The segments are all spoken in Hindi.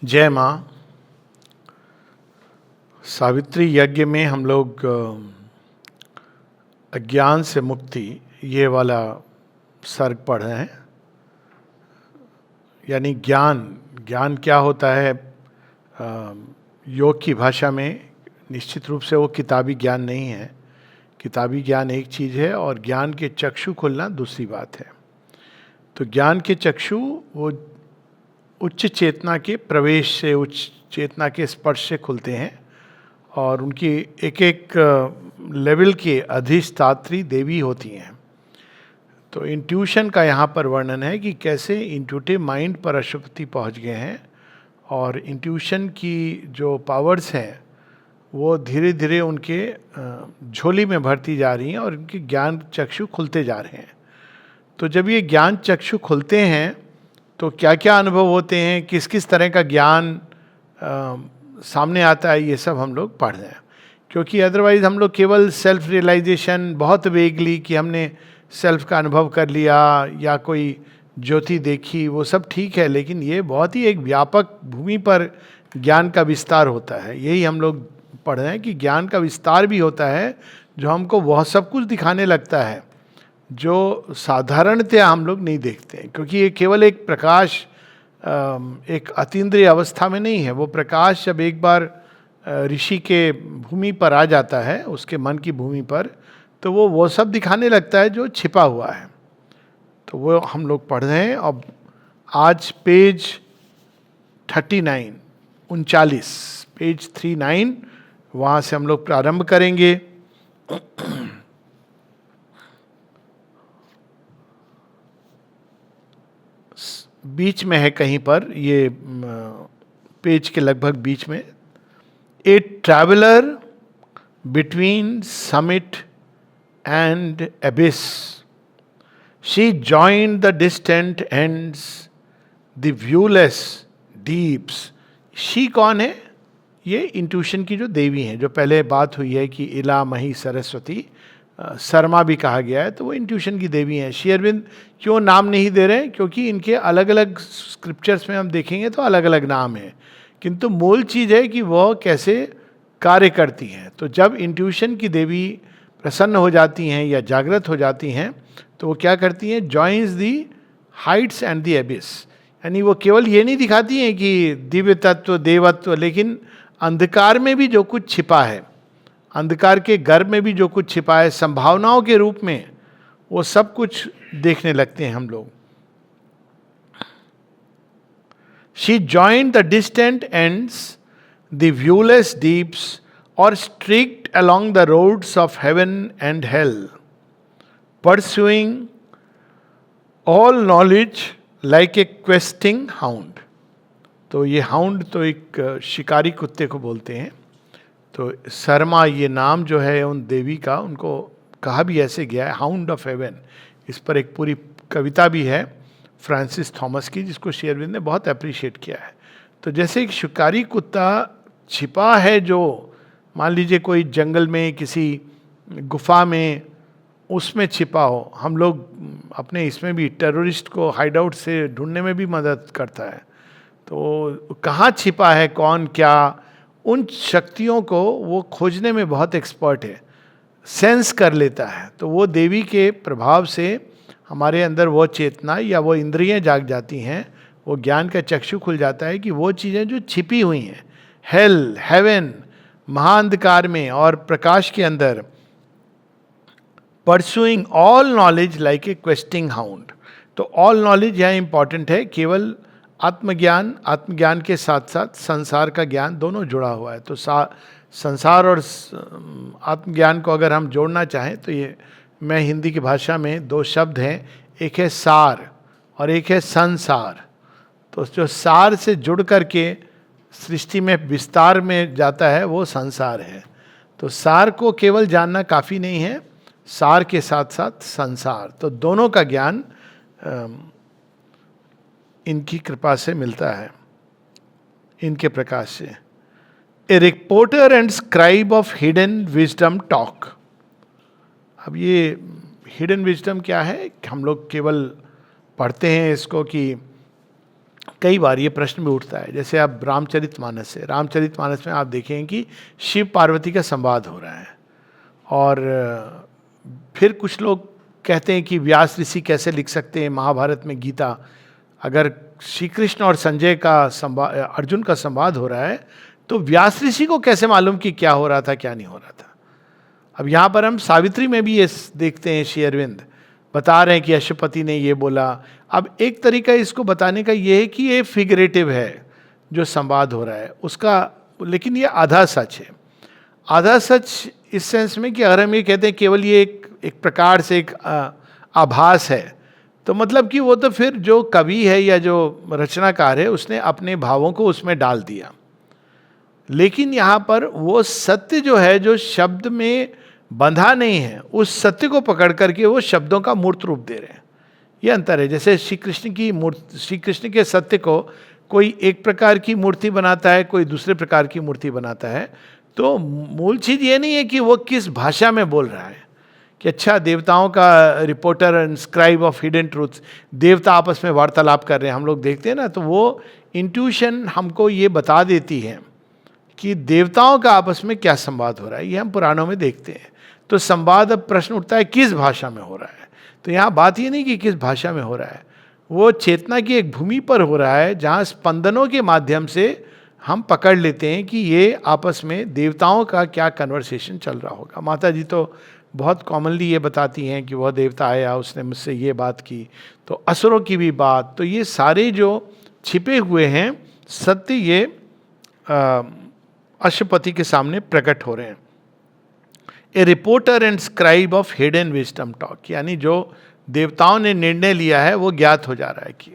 जय माँ। सावित्री यज्ञ में हम लोग अज्ञान से मुक्ति ये वाला सर्ग पढ़ रहे हैं। यानी ज्ञान ज्ञान क्या होता है योग की भाषा में। निश्चित रूप से वो किताबी ज्ञान नहीं है। किताबी ज्ञान एक चीज़ है और ज्ञान के चक्षु खुलना दूसरी बात है। तो ज्ञान के चक्षु वो उच्च चेतना के प्रवेश से, उच्च चेतना के स्पर्श से खुलते हैं और उनकी एक एक लेवल के अधिष्ठात्री देवी होती हैं। तो इंट्यूशन का यहाँ पर वर्णन है कि कैसे इंट्यूटिव माइंड पर अशुपति पहुँच गए हैं और इंट्यूशन की जो पावर्स हैं वो धीरे धीरे उनके झोली में भरती जा रही हैं और उनके ज्ञान चक्षु खुलते जा रहे हैं। तो जब ये ज्ञान चक्षु खुलते हैं तो क्या क्या अनुभव होते हैं, किस किस तरह का ज्ञान सामने आता है, ये सब हम लोग पढ़ रहे हैं। क्योंकि अदरवाइज हम लोग केवल सेल्फ रियलाइजेशन बहुत वेगली कि हमने सेल्फ का अनुभव कर लिया या कोई ज्योति देखी, वो सब ठीक है, लेकिन ये बहुत ही एक व्यापक भूमि पर ज्ञान का विस्तार होता है। यही हम लोग पढ़ रहे हैं कि ज्ञान का विस्तार भी होता है जो हमको वह सब कुछ दिखाने लगता है जो साधारणतया हम लोग नहीं देखते हैं। क्योंकि ये केवल एक प्रकाश एक अतीन्द्रिय अवस्था में नहीं है। वो प्रकाश जब एक बार ऋषि के भूमि पर आ जाता है, उसके मन की भूमि पर, तो वो सब दिखाने लगता है जो छिपा हुआ है। तो वो हम लोग पढ़ रहे हैं। अब आज पेज 39 पेज 39 वहाँ से हम लोग प्रारंभ करेंगे। बीच में है कहीं पर, ये पेज के लगभग बीच में। ए traveller between summit and एबिस, she joined the distant ends, the व्यूलेस deeps. She कौन है? ये इंट्यूशन की जो देवी हैं, जो पहले बात हुई है कि इला मही सरस्वती, शर्मा भी कहा गया है, तो वो इंट्यूशन की देवी हैं। श्री अरविंद क्यों नाम नहीं दे रहे हैं? क्योंकि इनके अलग अलग स्क्रिप्चर्स में हम देखेंगे तो अलग अलग नाम हैं, किंतु मूल चीज़ है कि वह कैसे कार्य करती हैं। तो जब इंट्यूशन की देवी प्रसन्न हो जाती हैं या जागृत हो जाती हैं तो वो क्या करती हैं? Joins the heights and the एबिस। यानी वो केवल ये नहीं दिखाती हैं कि दिव्य तत्व, देवत्व, लेकिन अंधकार में भी जो कुछ छिपा है, अंधकार के गर्भ में भी जो कुछ छिपा है, संभावनाओं के रूप में, वो सब कुछ देखने लगते हैं हम लोग। She joined the distant ends, the व्यूलेस deeps, और strict along the roads of heaven and hell, pursuing all knowledge like a questing hound। तो ये हाउंड तो एक शिकारी कुत्ते को बोलते हैं। तो शर्मा ये नाम जो है उन देवी का, उनको कहा भी ऐसे गया है, हाउंड ऑफ हेवन। इस पर एक पूरी कविता भी है फ्रांसिस थॉमस की, जिसको श्री अरविंद ने बहुत अप्रिशिएट किया है। तो जैसे एक शिकारी कुत्ता छिपा है, जो मान लीजिए कोई जंगल में, किसी गुफा में, उसमें छिपा हो। हम लोग अपने इसमें भी टेररिस्ट को हाइड आउट से ढूंढने में भी मदद करता है। तो कहाँ छिपा है, कौन, क्या, उन शक्तियों को वो खोजने में बहुत एक्सपर्ट है, सेंस कर लेता है। तो वो देवी के प्रभाव से हमारे अंदर वो चेतना या वो इंद्रियां जाग जाती हैं, वो ज्ञान का चक्षु खुल जाता है कि वो चीज़ें जो छिपी हुई हैं हेल, हेवन, महाअंधकार में और प्रकाश के अंदर, pursuing all knowledge like a questing hound. तो ऑल नॉलेज यहाँ इंपॉर्टेंट है। केवल आत्मज्ञान के साथ साथ संसार का ज्ञान दोनों जुड़ा हुआ है। तो संसार और आत्मज्ञान को अगर हम जोड़ना चाहें तो ये, मैं हिंदी की भाषा में दो शब्द हैं, एक है सार और एक है संसार। तो जो सार से जुड़ करके सृष्टि में विस्तार में जाता है वो संसार है। तो सार को केवल जानना काफ़ी नहीं है, सार के साथ साथ संसार। तो दोनों का ज्ञान इनकी कृपा से मिलता है, इनके प्रकाश से। ए reporter and scribe of hidden wisdom talk. अब ये हिडन विजडम क्या है? हम लोग केवल पढ़ते हैं इसको कि कई बार ये प्रश्न भी उठता है, जैसे अब रामचरितमानस है, रामचरितमानस में आप देखें कि शिव पार्वती का संवाद हो रहा है, और फिर कुछ लोग कहते हैं कि व्यास ऋषि कैसे लिख सकते हैं महाभारत में गीता, अगर श्री कृष्ण और संजय का संवाद, अर्जुन का संवाद हो रहा है, तो व्यास ऋषि को कैसे मालूम कि क्या हो रहा था क्या नहीं हो रहा था। अब यहाँ पर हम सावित्री में भी ये देखते हैं, श्री अरविंद बता रहे हैं कि अशुपति ने ये बोला। अब एक तरीका इसको बताने का ये है कि ये फिगरेटिव है जो संवाद हो रहा है उसका, लेकिन ये आधा सच है। आधा सच इस सेंस में कि अगर हम ये कहते हैं केवल ये एक प्रकार से एक आभास है, तो मतलब कि वो तो फिर जो कवि है या जो रचनाकार है उसने अपने भावों को उसमें डाल दिया। लेकिन यहाँ पर वो सत्य जो है, जो शब्द में बंधा नहीं है, उस सत्य को पकड़ करके वो शब्दों का मूर्त रूप दे रहे हैं। ये अंतर है। जैसे श्री कृष्ण के सत्य को कोई एक प्रकार की मूर्ति बनाता है, कोई दूसरे प्रकार की मूर्ति बनाता है, तो मूल चीज़ ये नहीं है कि वो किस भाषा में बोल रहा है, कि अच्छा देवताओं का reporter and scribe of hidden truths, देवता आपस में वार्तालाप कर रहे हैं, हम लोग देखते हैं ना, तो वो इंट्यूशन हमको ये बता देती है कि देवताओं का आपस में क्या संवाद हो रहा है। ये हम पुराणों में देखते हैं। तो संवाद, अब प्रश्न उठता है किस भाषा में हो रहा है। तो यहाँ बात ये नहीं कि किस भाषा में हो रहा है, वो चेतना की एक भूमि पर हो रहा है जहाँ स्पंदनों के माध्यम से हम पकड़ लेते हैं कि ये आपस में देवताओं का क्या कन्वर्सेशन चल रहा होगा। माता जी तो बहुत कॉमनली ये बताती हैं कि वह देवता आया, उसने मुझसे ये बात की, तो असुरों की भी बात। तो ये सारे जो छिपे हुए हैं सत्य, ये अशुपति के सामने प्रकट हो रहे हैं। ए reporter and scribe of hidden wisdom talk, यानी जो देवताओं ने निर्णय लिया है वो ज्ञात हो जा रहा है। कि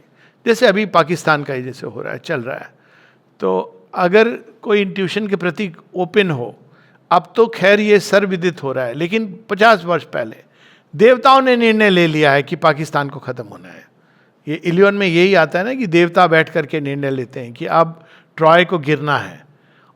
जैसे अभी पाकिस्तान का ही जैसे हो रहा है, चल रहा है, तो अगर कोई इंट्यूशन के प्रति ओपन हो, अब तो खैर ये सर्वविदित हो रहा है, लेकिन 50 वर्ष पहले देवताओं ने निर्णय ले लिया है कि पाकिस्तान को ख़त्म होना है। ये इलियन में यही आता है ना कि देवता बैठ करके निर्णय लेते हैं कि अब ट्रॉय को गिरना है।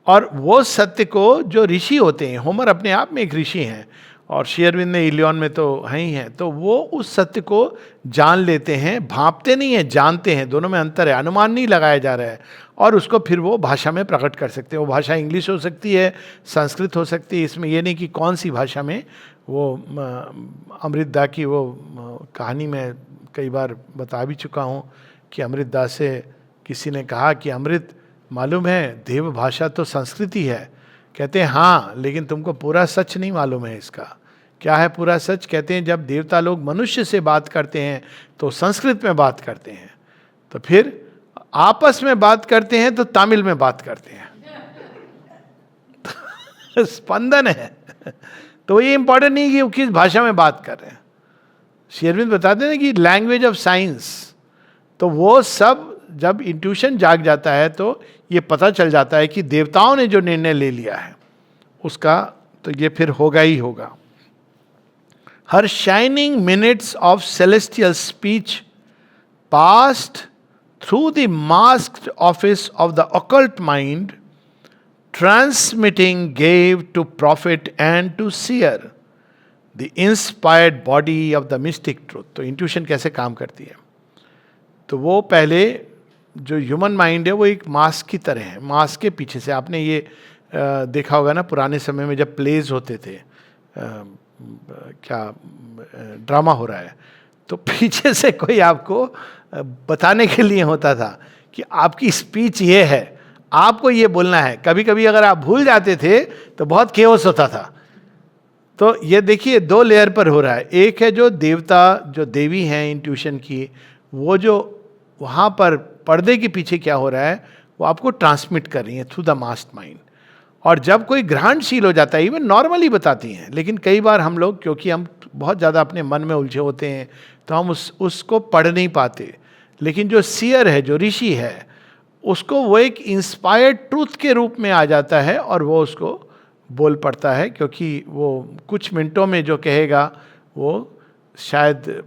और वो सत्य को जो ऋषि होते हैं, होमर अपने आप में एक ऋषि हैं, और श्री अरविंद ने इलियन में तो हैं ही हैं, तो वो उस सत्य को जान लेते हैं, भांपते नहीं हैं, जानते हैं। दोनों में अंतर है, अनुमान नहीं लगाया जा रहा है, और उसको फिर वो भाषा में प्रकट कर सकते हैं। वो भाषा इंग्लिश हो सकती है, संस्कृत हो सकती है, इसमें ये नहीं कि कौन सी भाषा में। वो अमृतदा की वो कहानी में कई बार बता भी चुका हूँ कि अमृतदा से किसी ने कहा कि अमृत मालूम है देव भाषा तो संस्कृति है। कहते हैं हाँ, लेकिन तुमको पूरा सच नहीं मालूम है इसका। क्या है पूरा सच? कहते हैं जब देवता लोग मनुष्य से बात करते हैं तो संस्कृत में बात करते हैं, तो फिर आपस में बात करते हैं तो तमिल में बात करते हैं। स्पंदन है। तो ये इंपॉर्टेंट नहीं कि वो किस भाषा में बात कर रहे हैं। श्री अरविंद बताते हैं कि लैंग्वेज ऑफ साइंस, तो वो सब जब इंट्यूशन जाग जाता है तो ये पता चल जाता है कि देवताओं ने जो निर्णय ले लिया है उसका तो ये फिर होगा ही होगा। Her shining minutes of celestial speech passed through the masked office of the occult mind, transmitting gave to prophet and to seer the inspired body of the mystic truth. तो इंट्यूशन कैसे काम करती है? तो वो पहले जो ह्यूमन माइंड है वो एक मास्क की तरह है। मास्क के पीछे से आपने ये देखा होगा ना, पुराने समय में जब प्लेज होते थे, क्या ड्रामा हो रहा है, तो पीछे से कोई आपको बताने के लिए होता था कि आपकी स्पीच ये है, आपको ये बोलना है। कभी कभी अगर आप भूल जाते थे तो बहुत केओस होता था। तो ये देखिए 2 लेयर पर हो रहा है। एक है जो देवता, जो देवी हैं इंट्यूशन की, वो जो वहाँ पर पर्दे के पीछे क्या हो रहा है वो आपको ट्रांसमिट कर रही है थ्रू द मास्टर माइंड। और जब कोई ग्रहणशील हो जाता है, इवन नॉर्मली बताती हैं, लेकिन कई बार हम लोग क्योंकि हम बहुत ज़्यादा अपने मन में उलझे होते हैं तो हम उसको पढ़ नहीं पाते। लेकिन जो सीयर है, जो ऋषि है, उसको वो एक इंस्पायर्ड ट्रूथ के रूप में आ जाता है और वो उसको बोल पड़ता है, क्योंकि वो कुछ मिनटों में जो कहेगा वो शायद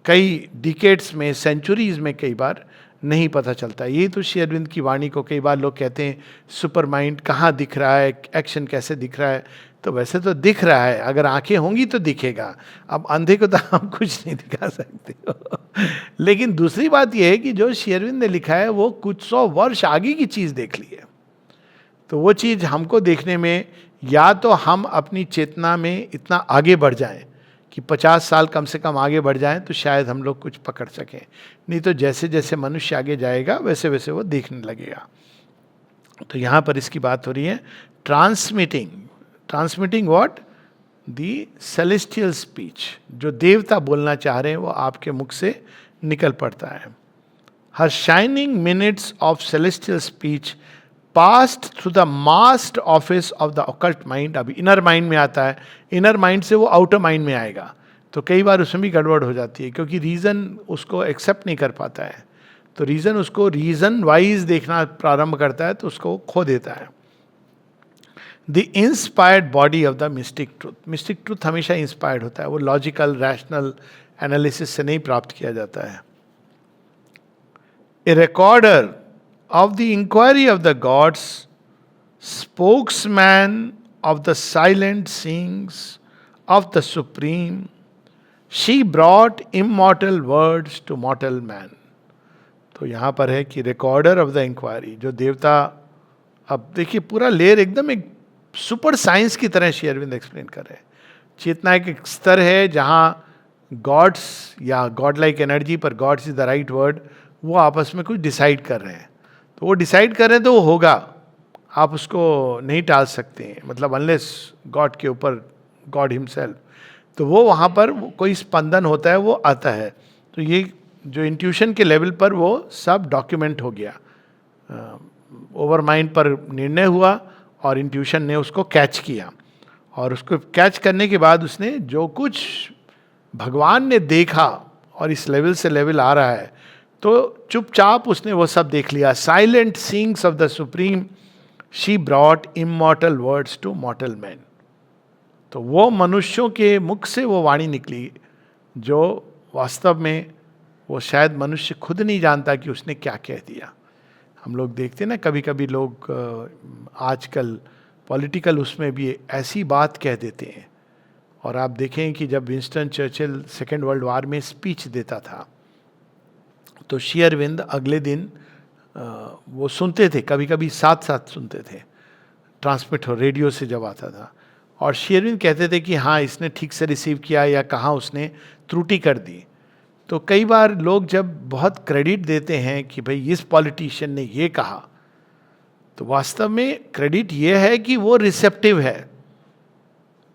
कई डिकेड्स में, सेंचुरीज में कई बार नहीं पता चलता। ये तो श्री अरविंद की वाणी को कई बार लोग कहते हैं सुपर माइंड कहाँ दिख रहा है, एक्शन कैसे दिख रहा है। तो वैसे तो दिख रहा है, अगर आंखें होंगी तो दिखेगा। अब अंधे को तो हम कुछ नहीं दिखा सकते। लेकिन दूसरी बात यह है कि जो श्री अरविंद ने लिखा है वो कुछ 100 वर्ष आगे की चीज देख ली है। तो वो चीज हमको देखने में, या तो हम अपनी चेतना में इतना आगे बढ़ जाएं कि 50 साल कम से कम आगे बढ़ जाएं, तो शायद हम लोग कुछ पकड़ सकें। नहीं तो जैसे जैसे मनुष्य आगे जाएगा वैसे वैसे वो देखने लगेगा। तो यहाँ पर इसकी बात हो रही है transmitting what, the celestial speech. जो देवता बोलना चाह रहे हैं वो आपके मुख से निकल पड़ता है। Her shining minutes of celestial speech passed through the masked office of the occult mind. अभी इनर माइंड में आता है, इनर माइंड से वो आउटर माइंड में आएगा, तो कई बार उसमें भी गड़बड़ हो जाती है, क्योंकि रीजन उसको एक्सेप्ट नहीं कर पाता है। तो रीजन उसको रीजन वाइज देखना प्रारंभ करता है, तो उसको खो देता है। The inspired body of the mystic truth. Mystic truth हमेशा इंस्पायर्ड होता है, वो लॉजिकल रैशनल एनालिसिस से नहीं प्राप्त किया जाता है। ए recorder of the inquiry of the gods, spokesman of the silent sayings of the Supreme, she brought immortal words to mortal man. तो यहाँ पर है कि रिकॉर्डर ऑफ द इंक्वायरी, जो देवता, अब देखिए पूरा लेयर एकदम एक सुपर साइंस की तरह श्री अरविंद एक्सप्लेन कर रहे हैं। चेतना एक स्तर है जहाँ गॉड्स या गॉड लाइक एनर्जी, पर God's is the right word, वो आपस में कुछ डिसाइड कर रहे हैं। तो वो डिसाइड कर रहे हैं तो वो होगा, आप उसको नहीं टाल सकते हैं, मतलब अनलेस गॉड के ऊपर गॉड हिमसेल्फ, तो वो वहाँ पर कोई स्पंदन होता है, वो आता है। तो ये जो इंट्यूशन के लेवल पर वो सब डॉक्यूमेंट हो गया, ओवर माइंड पर निर्णय हुआ और इंट्यूशन ने उसको कैच किया, और उसको कैच करने के बाद उसने जो कुछ भगवान ने देखा और इस लेवल से लेवल आ रहा है, तो चुपचाप उसने वो सब देख लिया। Silent seeings of the supreme she brought immortal words to mortal man. तो वो मनुष्यों के मुख से वो वाणी निकली जो वास्तव में वो शायद मनुष्य खुद नहीं जानता कि उसने क्या कह दिया। हम लोग देखते हैं ना, कभी कभी लोग आजकल पॉलिटिकल उसमें भी ऐसी बात कह देते हैं। और आप देखें कि जब Winston Churchill second world war में स्पीच देता था, तो श्री अरविंद अगले दिन वो सुनते थे, कभी कभी साथ साथ सुनते थे, ट्रांसमिट हो रेडियो से जब आता था, और श्री अरविंद कहते थे कि हाँ इसने ठीक से रिसीव किया या कहाँ उसने त्रुटि कर दी। तो कई बार लोग जब बहुत क्रेडिट देते हैं कि भाई इस पॉलिटिशियन ने ये कहा, तो वास्तव में क्रेडिट ये है कि वो रिसेप्टिव है,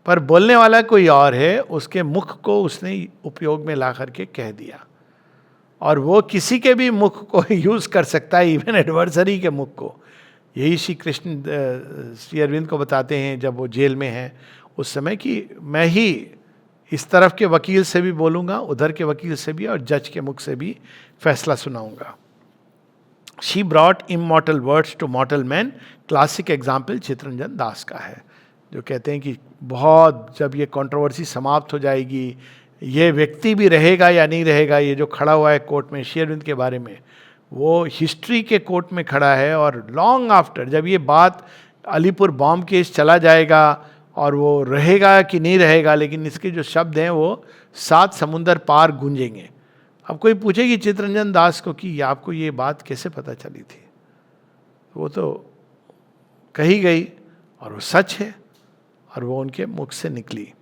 पर बोलने वाला कोई और है, उसके मुख को उसने उपयोग में ला करके कह दिया। और वो किसी के भी मुख को यूज कर सकता है, इवन एडवर्सरी के मुख को। यही श्री कृष्ण श्री अरविंद को बताते हैं जब वो जेल में हैं उस समय, कि मैं ही इस तरफ के वकील से भी बोलूँगा, उधर के वकील से भी, और जज के मुख से भी फैसला सुनाऊंगा। She brought immortal words to mortal man. Classic example Chittaranjan Das का है, जो कहते हैं कि बहुत जब ये कंट्रोवर्सी समाप्त हो जाएगी, ये व्यक्ति भी रहेगा या नहीं रहेगा, ये जो खड़ा हुआ है कोर्ट में श्री अरविंद के बारे में, वो हिस्ट्री के कोर्ट में खड़ा है। और लॉन्ग आफ्टर जब ये बात अलीपुर बॉम्ब केस चला जाएगा और वो रहेगा कि नहीं रहेगा, लेकिन इसके जो शब्द हैं वो 7 समुंदर पार गूंजेंगे। अब कोई पूछेगी चित्तरंजन दास को कि आपको ये बात कैसे पता चली थी, वो तो कही गई और वो सच है, और वो उनके मुख से निकली,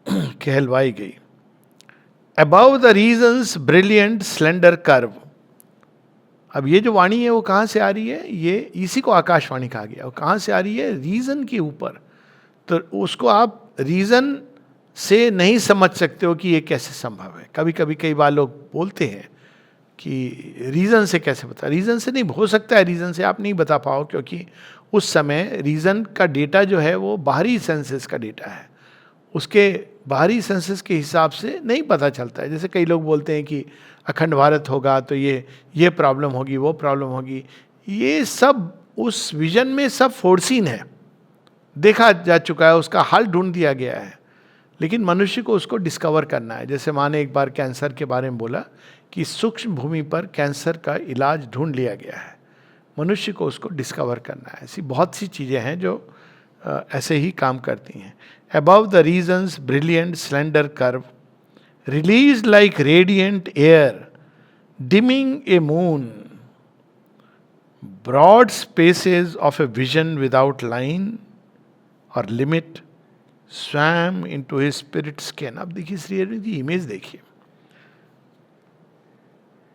कहलवाई गई। Above the reason's brilliant slender curve. अब ये जो वाणी है वो कहाँ से आ रही है? ये इसी को आकाशवाणी कहा गया। वो कहाँ से आ रही है? रीजन के ऊपर। तो उसको आप रीजन से नहीं समझ सकते हो कि ये कैसे संभव है। कभी कभी कई बार लोग बोलते हैं कि रीजन से कैसे बता, रीजन से नहीं हो सकता है, रीजन से आप नहीं बता पाओ, क्योंकि उस समय रीजन का डेटा जो है वो बाहरी सेंसेस का डेटा है, उसके बाहरी सेंसेस के हिसाब से नहीं पता चलता है। जैसे कई लोग बोलते हैं कि अखंड भारत होगा तो ये प्रॉब्लम होगी, वो प्रॉब्लम होगी, ये सब उस विजन में सब फोर्सीन है, देखा जा चुका है, उसका हल ढूंढ दिया गया है, लेकिन मनुष्य को उसको डिस्कवर करना है। जैसे माँ ने एक बार कैंसर के बारे में बोला कि सूक्ष्म भूमि पर कैंसर का इलाज ढूंढ लिया गया है, मनुष्य को उसको डिस्कवर करना है। ऐसी बहुत सी चीज़ें हैं जो ऐसे ही काम करती हैं। Above the reason's brilliant slender curve released like radiant air, dimming a moon, broad spaces of a vision without line or limit swam into his spirit skin. अब देखिए श्री अरविंद की इमेज देखिए,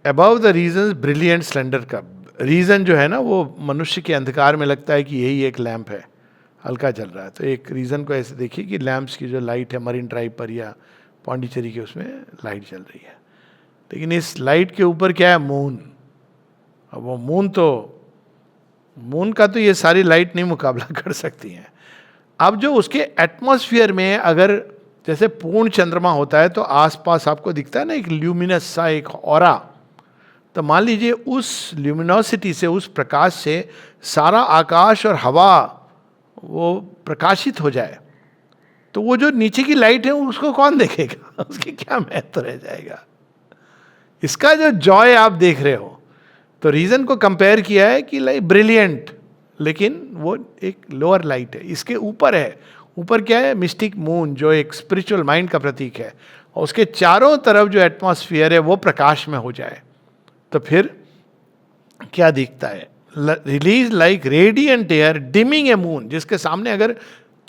above the reason brilliant slender का रीजन जो है ना, वो मनुष्य के अंधकार में लगता है कि यही एक लैंप है, हल्का जल रहा है। तो एक रीजन को ऐसे देखिए कि लैंप्स की जो लाइट है मरीन ड्राइव पर या पौंडीचेरी के, उसमें लाइट जल रही है, लेकिन इस लाइट के ऊपर क्या है, मून। अब वो मून का तो ये सारी लाइट नहीं मुकाबला कर सकती हैं। अब जो उसके एटमॉस्फेयर में अगर जैसे पूर्ण चंद्रमा होता है तो आसपास आपको दिखता है ना एक ल्यूमिनस सा एक ऑरा, तो मान लीजिए उस ल्यूमिनोसिटी से, उस प्रकाश से सारा आकाश और हवा वो प्रकाशित हो जाए, तो वो जो नीचे की लाइट है उसको कौन देखेगा उसकी क्या महत्व रह जाएगा। इसका जो जॉय आप देख रहे हो, तो रीजन को कंपेयर किया है कि लाइक ब्रिलियंट, लेकिन वो एक लोअर लाइट है, इसके ऊपर है। ऊपर क्या है, मिस्टिक मून, जो एक स्पिरिचुअल माइंड का प्रतीक है, और उसके चारों तरफ जो एटमॉस्फेयर है वो प्रकाश में हो जाए, तो फिर क्या दिखता है, released like radiant air dimming a moon, जिसके सामने अगर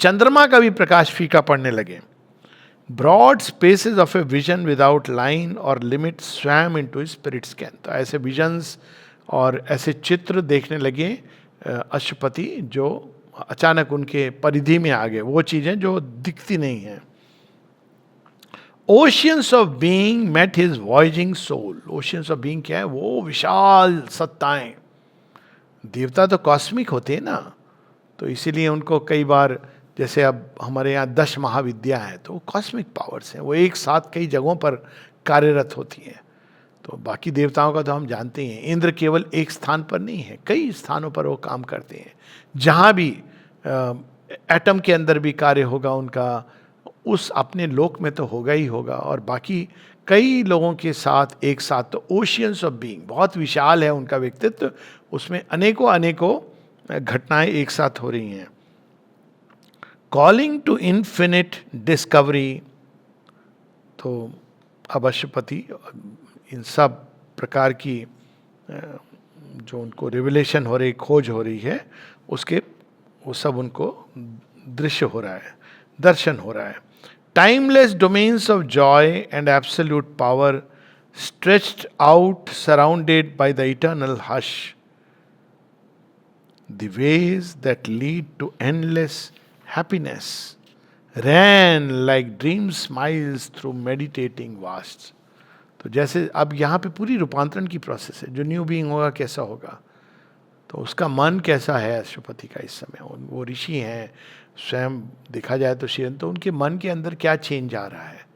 चंद्रमा का भी प्रकाश फीका पड़ने लगे, broad spaces of a vision without line or limit swam into spirit's ken. तो ऐसे विजन्स और ऐसे चित्र देखने लगे अश्वपति, जो अचानक उनके परिधि में आ गए, वो चीजें जो दिखती नहीं हैं। Oceans of being met his voyaging soul. Oceans of being क्या है, वो विशाल सत्ताएं। देवता तो कॉस्मिक होते हैं ना, तो इसीलिए उनको कई बार, जैसे अब हमारे यहाँ 10 महाविद्या हैं, तो वो कॉस्मिक पावर्स हैं, वो एक साथ कई जगहों पर कार्यरत होती हैं। तो बाकी देवताओं का तो हम जानते ही हैं, इंद्र केवल एक स्थान पर नहीं है, कई स्थानों पर वो काम करते हैं। जहाँ भी एटम के अंदर भी कार्य होगा उनका, उस अपने लोक में तो होगा ही होगा, और बाकी कई लोगों के साथ एक साथ। तो ओशियंस ऑफ बीइंग, बहुत विशाल है उनका व्यक्तित्व, उसमें अनेकों अनेकों घटनाएं एक साथ हो रही हैं। कॉलिंग टू इन्फिनिट डिस्कवरी, तो अब अश्वपति इन सब प्रकार की जो उनको रिविलेशन हो रही, खोज हो रही है, उसके वो सब उनको दृश्य हो रहा है, दर्शन हो रहा है। Timeless domains of joy and absolute power stretched out surrounded by the eternal hush, the ways that lead to endless happiness ran like dream smiles through meditating vast। तो जैसे अब यहाँ पे पूरी रूपांतरण की प्रोसेस है, जो न्यू बीइंग होगा कैसा होगा, तो उसका मन कैसा है अश्वपति का इस समय। वो ऋषि हैं, स्वयं देखा जाए तो शिवन, तो उनके मन के अंदर क्या चेंज आ रहा है।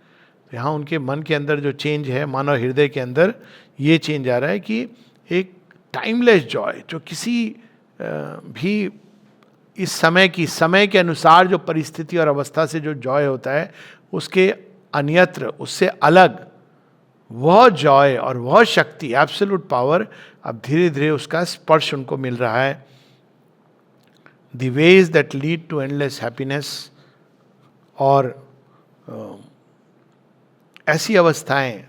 तो यहाँ उनके मन के अंदर जो चेंज है, मानव हृदय के अंदर ये चेंज आ रहा है कि एक टाइमलेस जॉय, जो किसी भी इस समय के अनुसार जो परिस्थिति और अवस्था से जो जॉय होता है, उसके अन्यत्र, उससे अलग वह जॉय और वह शक्ति, एब्सोल्यूट पावर, अब धीरे धीरे उसका स्पर्श उनको मिल रहा है। The ways that lead to endless happiness, और ऐसी अवस्थाएं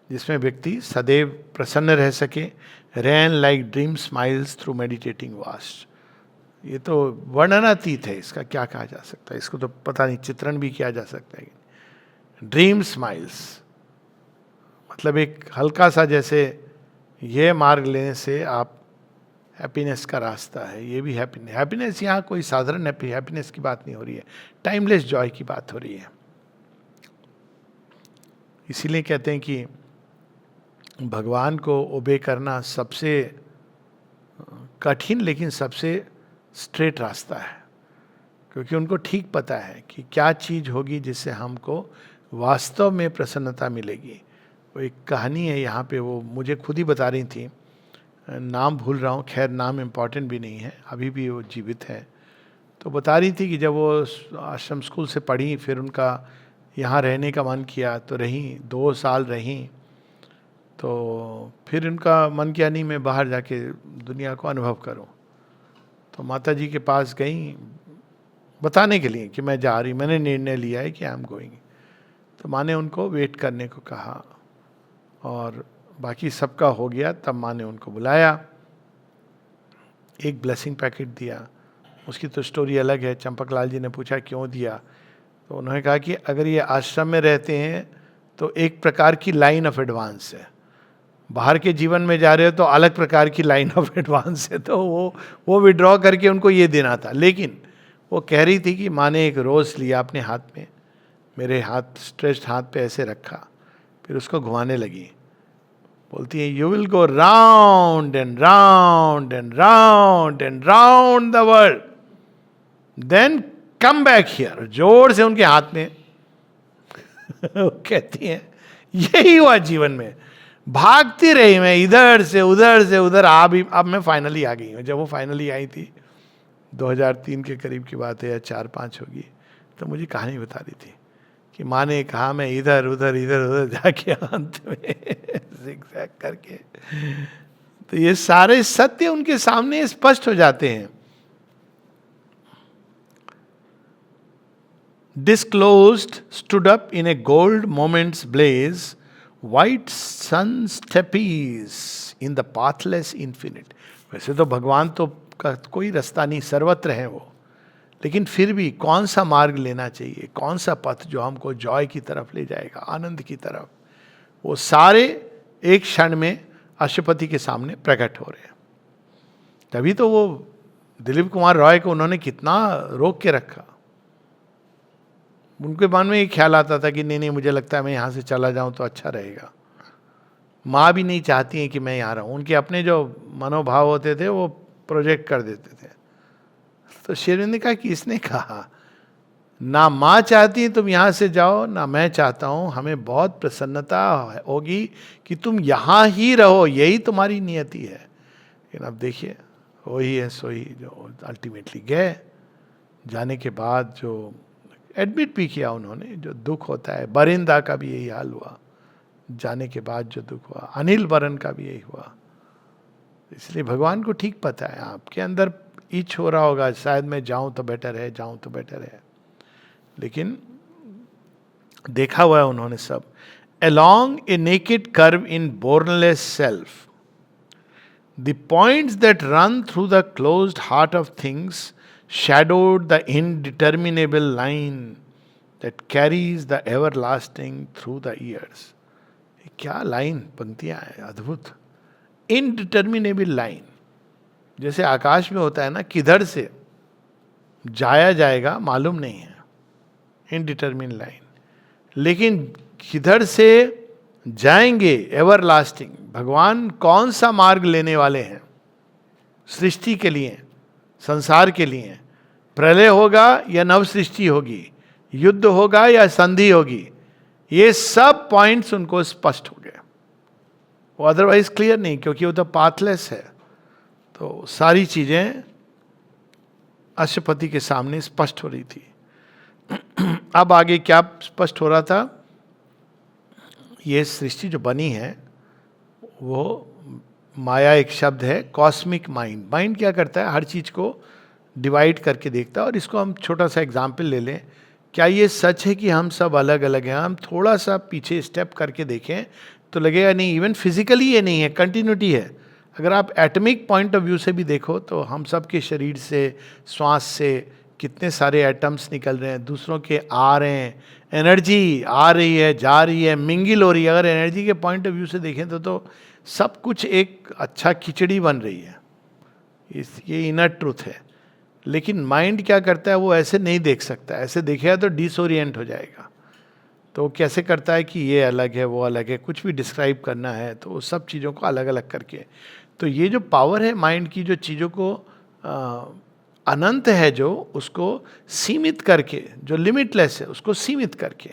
जिसमें व्यक्ति सदैव प्रसन्न रह सके। Ran like dream smiles through meditating vast, ये तो वर्णनातीत है, इसका क्या कहा जा सकता है, इसको तो पता नहीं, चित्रण भी किया जा सकता है। ड्रीम स्माइल्स मतलब एक हल्का सा, जैसे ये मार्ग लेने से आप हैप्पीनेस का रास्ता है, ये भी हैप्पीनेस। हैप्पीनेस यहाँ कोई साधारण हैप्पीनेस की बात नहीं हो रही है, टाइमलेस जॉय की बात हो रही है। इसीलिए कहते हैं कि भगवान को ओबे करना सबसे कठिन लेकिन सबसे स्ट्रेट रास्ता है, क्योंकि उनको ठीक पता है कि क्या चीज़ होगी जिससे हमको वास्तव में प्रसन्नता मिलेगी। वो एक कहानी है यहाँ पे, वो मुझे खुद ही बता रही थी, नाम भूल रहा हूँ, खैर नाम इम्पॉर्टेंट भी नहीं है, अभी भी वो जीवित है। तो बता रही थी कि जब वो आश्रम स्कूल से पढ़ी, फिर उनका यहाँ रहने का मन किया, तो रहीं 2 साल रहीं, तो फिर उनका मन किया नहीं मैं बाहर जाके दुनिया को अनुभव करूँ। तो माता जी के पास गई बताने के लिए कि मैं जा रही, मैंने निर्णय लिया है कि आई एम गोइंग। तो माँ ने उनको वेट करने को कहा और बाकी सबका हो गया। तब माँ ने उनको बुलाया, एक ब्लेसिंग पैकेट दिया। उसकी तो स्टोरी अलग है। चंपक लाल जी ने पूछा क्यों दिया, तो उन्होंने कहा कि अगर ये आश्रम में रहते हैं तो एक प्रकार की लाइन ऑफ एडवांस है, बाहर के जीवन में जा रहे हो तो अलग प्रकार की लाइन ऑफ एडवांस है। तो वो विड्रॉ करके उनको ये देना था। लेकिन वो कह रही थी कि माँ ने एक रोज़ लिया अपने हाथ में, मेरे हाथ स्ट्रेच्ड हाथ पे ऐसे रखा, फिर उसको घुमाने लगी। बोलती है you will go round and round and round and round the world, then come back here. जोर से उनके हाथ में कहती हैं यही हुआ जीवन में, भागती रही मैं इधर से उधर। अब मैं फाइनली आ गई हूँ। जब वो फाइनली आई थी 2003 के करीब की बात है या 4-5 होगी, तो मुझे कहानी बता रही थी कि माँ ने कहा मैं इधर उधर जाके अंत में zigzag करके, तो ये सारे सत्य उनके सामने स्पष्ट हो जाते हैं। Disclosed stood up in a gold moment's blaze, white sun steppies in the pathless infinite। वैसे तो भगवान तो का कोई रास्ता नहीं, सर्वत्र है वो, लेकिन फिर भी कौन सा मार्ग लेना चाहिए, कौन सा पथ जो हमको जॉय की तरफ ले जाएगा, आनंद की तरफ, वो सारे एक क्षण में अशुपति के सामने प्रकट हो रहे हैं। तभी तो वो दिलीप कुमार रॉय को उन्होंने कितना रोक के रखा। उनके मन में एक ख्याल आता था कि नहीं मुझे लगता है मैं यहाँ से चला जाऊँ तो अच्छा रहेगा। माँ भी नहीं चाहती हैं कि मैं यहाँ रहूँ, उनके अपने जो मनोभाव होते थे वो प्रोजेक्ट कर देते थे। तो शेरविंद ने कहा कि इसने कहा ना माँ चाहती है तुम यहाँ से जाओ, ना मैं चाहता हूँ, हमें बहुत प्रसन्नता होगी कि तुम यहाँ ही रहो, यही तुम्हारी नियति है। लेकिन अब देखिए वही है सोई जो अल्टीमेटली गए। जाने के बाद जो एडमिट भी किया उन्होंने, जो दुख होता है, बरिंदा का भी यही हाल हुआ, जाने के बाद जो दुख हुआ, अनिल बरन का भी यही हुआ। इसलिए भगवान को ठीक पता है, आपके अंदर इच हो रहा होगा शायद मैं जाऊं तो बेटर है, जाऊं तो बेटर है, लेकिन देखा हुआ है उन्होंने सब। Along a naked curve in bornless self, the points that run through the closed heart of things shadowed the indeterminable line that carries the everlasting through the years। क्या लाइन पंक्तियां हैं, अद्भुत। इनडिटर्मिनेबल लाइन, जैसे आकाश में होता है ना, किधर से जाया जाएगा मालूम नहीं है, इनडिटर्मिन लाइन। लेकिन किधर से जाएंगे एवरलास्टिंग, भगवान कौन सा मार्ग लेने वाले हैं सृष्टि के लिए, संसार के लिए। प्रलय होगा या नव सृष्टि होगी, युद्ध होगा या संधि होगी, ये सब पॉइंट्स उनको स्पष्ट हो गए। वो अदरवाइज क्लियर नहीं, क्योंकि वो तो पाथलेस है। तो सारी चीजें अशुपति के सामने स्पष्ट हो रही थी। अब आगे क्या स्पष्ट हो रहा था, ये सृष्टि जो बनी है वो माया एक शब्द है, कॉस्मिक माइंड। माइंड क्या करता है, हर चीज को डिवाइड करके देखता है। और इसको हम छोटा सा एग्जाम्पल ले लें, क्या ये सच है कि हम सब अलग अलग हैं? हम थोड़ा सा पीछे स्टेप करके देखें तो लगेगा नहीं, इवन फिजिकली ये नहीं है, कंटिन्यूटी है। अगर आप एटमिक पॉइंट ऑफ व्यू से भी देखो तो हम सब के शरीर से, श्वास से कितने सारे एटम्स निकल रहे हैं, दूसरों के आ रहे हैं, एनर्जी आ रही है, जा रही है, मिंगिल हो रही है। अगर एनर्जी के पॉइंट ऑफ व्यू से देखें तो सब कुछ एक अच्छा खिचड़ी बन रही है। ये इनर ट्रूथ है। लेकिन माइंड क्या करता है, वो ऐसे नहीं देख सकता। ऐसे देखेगा तो डिसओरिएंट हो जाएगा। तो वो कैसे करता है कि ये अलग है, वो अलग है, कुछ भी डिस्क्राइब करना है तो वो सब चीज़ों को अलग अलग करके। तो ये जो पावर है माइंड की, जो चीज़ों को अनंत है, जो उसको सीमित करके, जो लिमिटलेस है उसको सीमित करके,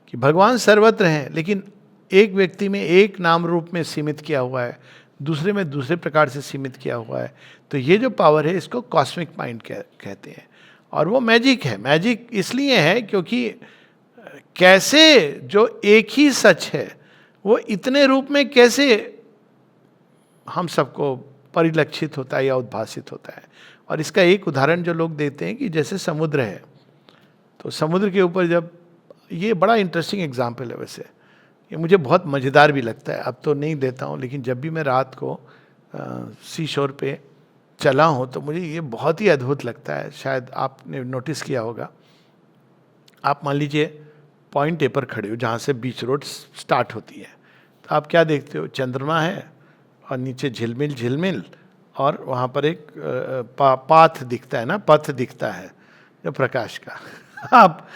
कि भगवान सर्वत्र हैं लेकिन एक व्यक्ति में एक नाम रूप में सीमित किया हुआ है, दूसरे में दूसरे प्रकार से सीमित किया हुआ है। तो ये जो पावर है इसको कॉस्मिक माइंड कहते हैं। और वो मैजिक है। मैजिक इसलिए है क्योंकि कैसे जो एक ही सच है वो इतने रूप में कैसे हम सबको परिलक्षित होता है या उद्भासित होता है। और इसका एक उदाहरण जो लोग देते हैं कि जैसे समुद्र है, तो समुद्र के ऊपर जब ये बड़ा इंटरेस्टिंग एग्जाम्पल है वैसे, ये मुझे बहुत मज़ेदार भी लगता है। अब तो नहीं देता हूँ, लेकिन जब भी मैं रात को सी शोर पे चला हूँ तो मुझे ये बहुत ही अद्भुत लगता है। शायद आपने नोटिस किया होगा, आप मान लीजिए पॉइंट ए पर खड़े हो जहाँ से बीच रोड स्टार्ट होती है, तो आप क्या देखते हो? चंद्रमा है और नीचे झिलमिल झिलमिल, और वहाँ पर एक पाथ दिखता है ना, पथ दिखता है जो प्रकाश का। आप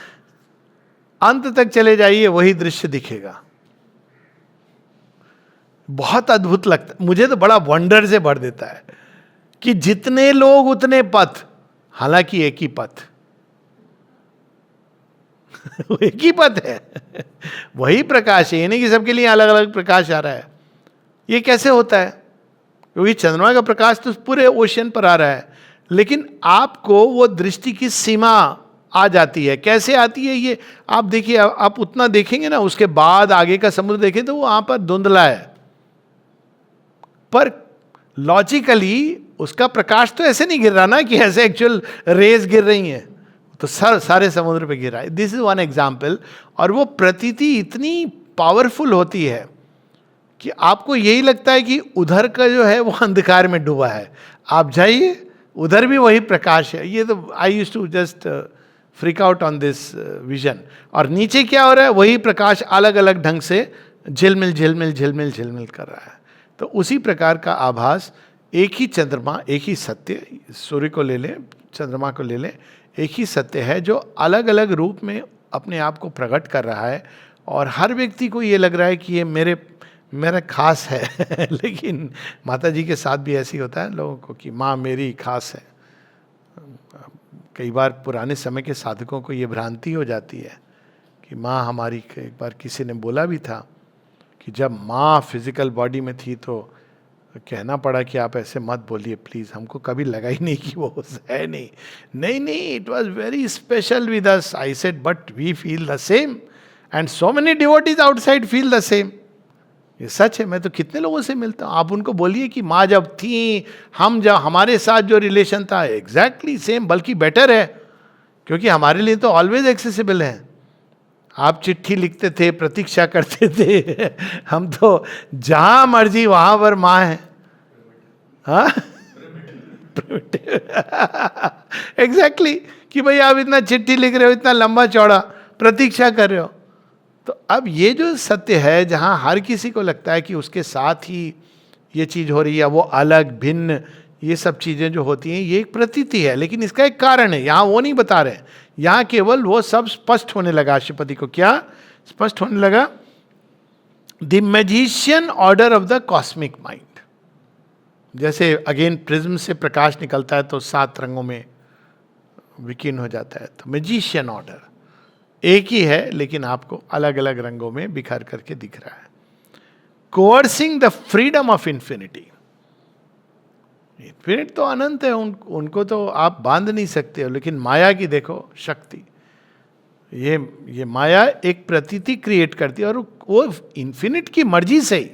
अंत तक चले जाइए, वही दृश्य दिखेगा। बहुत अद्भुत लगता है मुझे, तो बड़ा वंडर से भर देता है कि जितने लोग उतने पथ, हालांकि एक ही पथ वो एक ही पथ है, वही प्रकाश है, ये नहीं कि सबके लिए अलग अलग प्रकाश आ रहा है। ये कैसे होता है? क्योंकि चंद्रमा का प्रकाश तो पूरे ओशन पर आ रहा है, लेकिन आपको वो दृष्टि की सीमा आ जाती है। कैसे आती है ये आप देखिए, आप उतना देखेंगे ना, उसके बाद आगे का समुद्र देखें तो वो वहां पर धुंधला है, पर लॉजिकली उसका प्रकाश तो ऐसे नहीं गिर रहा ना कि ऐसे एक्चुअल रेज गिर रही हैं, तो सारे समुद्र पे गिर रहा है। This is one example. और वो प्रतीति इतनी पावरफुल होती है कि आपको यही लगता है कि उधर का जो है वो अंधकार में डूबा है, आप जाइए उधर भी वही प्रकाश है। ये तो I used to just freak out on this vision. और नीचे क्या हो रहा है? वही प्रकाश अलग अलग ढंग से झिलमिल झिलमिल झिलमिल झिलमिल कर रहा है। तो उसी प्रकार का आभास, एक ही चंद्रमा, एक ही सत्य, सूर्य को ले लें, चंद्रमा को ले लें, एक ही सत्य है जो अलग अलग रूप में अपने आप को प्रकट कर रहा है। और हर व्यक्ति को ये लग रहा है कि ये मेरा खास है लेकिन माता जी के साथ भी ऐसी होता है लोगों को कि माँ मेरी खास है। कई बार पुराने समय के साधकों को ये भ्रांति हो जाती है कि माँ हमारी, एक बार किसी ने बोला भी था कि जब माँ फिजिकल बॉडी में थी तो कहना पड़ा कि आप ऐसे मत बोलिए प्लीज़, हमको कभी लगा ही नहीं कि वो है। नहीं, it was very special with us. I said but we feel the same and so many devotees outside feel the same. ये सच है, मैं तो कितने लोगों से मिलता हूँ। आप उनको बोलिए कि माँ जब थी, हम जब हमारे साथ जो रिलेशन था एग्जैक्टली सेम, बल्कि बेटर है, क्योंकि हमारे लिए तो ऑलवेज एक्सेसिबल है। आप चिट्ठी लिखते थे, प्रतीक्षा करते थे, हम तो जहां मर्जी वहां पर माँ है। हाँ एग्जैक्टली कि भाई आप इतना चिट्ठी लिख रहे हो, इतना लंबा चौड़ा प्रतीक्षा कर रहे हो। तो अब ये जो सत्य है, जहां हर किसी को लगता है कि उसके साथ ही ये चीज हो रही है, वो अलग भिन्न, ये सब चीजें जो होती हैं ये एक प्रतीति है, लेकिन इसका एक कारण है। यहाँ वो नहीं बता रहे, यहाँ केवल वो सब स्पष्ट होने लगा। श्रीपति को क्या स्पष्ट होने लगा? The magician order of the cosmic mind. जैसे अगेन प्रिज्म से प्रकाश निकलता है तो 7 रंगों में विकीर्ण हो जाता है, तो मैजिशियन ऑर्डर एक ही है लेकिन आपको अलग अलग रंगों में बिखर करके दिख रहा है। कोअर्सिंग the freedom of infinity. Infinite तो अनंत है, उनको तो आप बांध नहीं सकते हो, लेकिन माया की देखो शक्ति। ये माया एक प्रतीति क्रिएट करती है, और वो इंफिनिट की मर्जी से ही,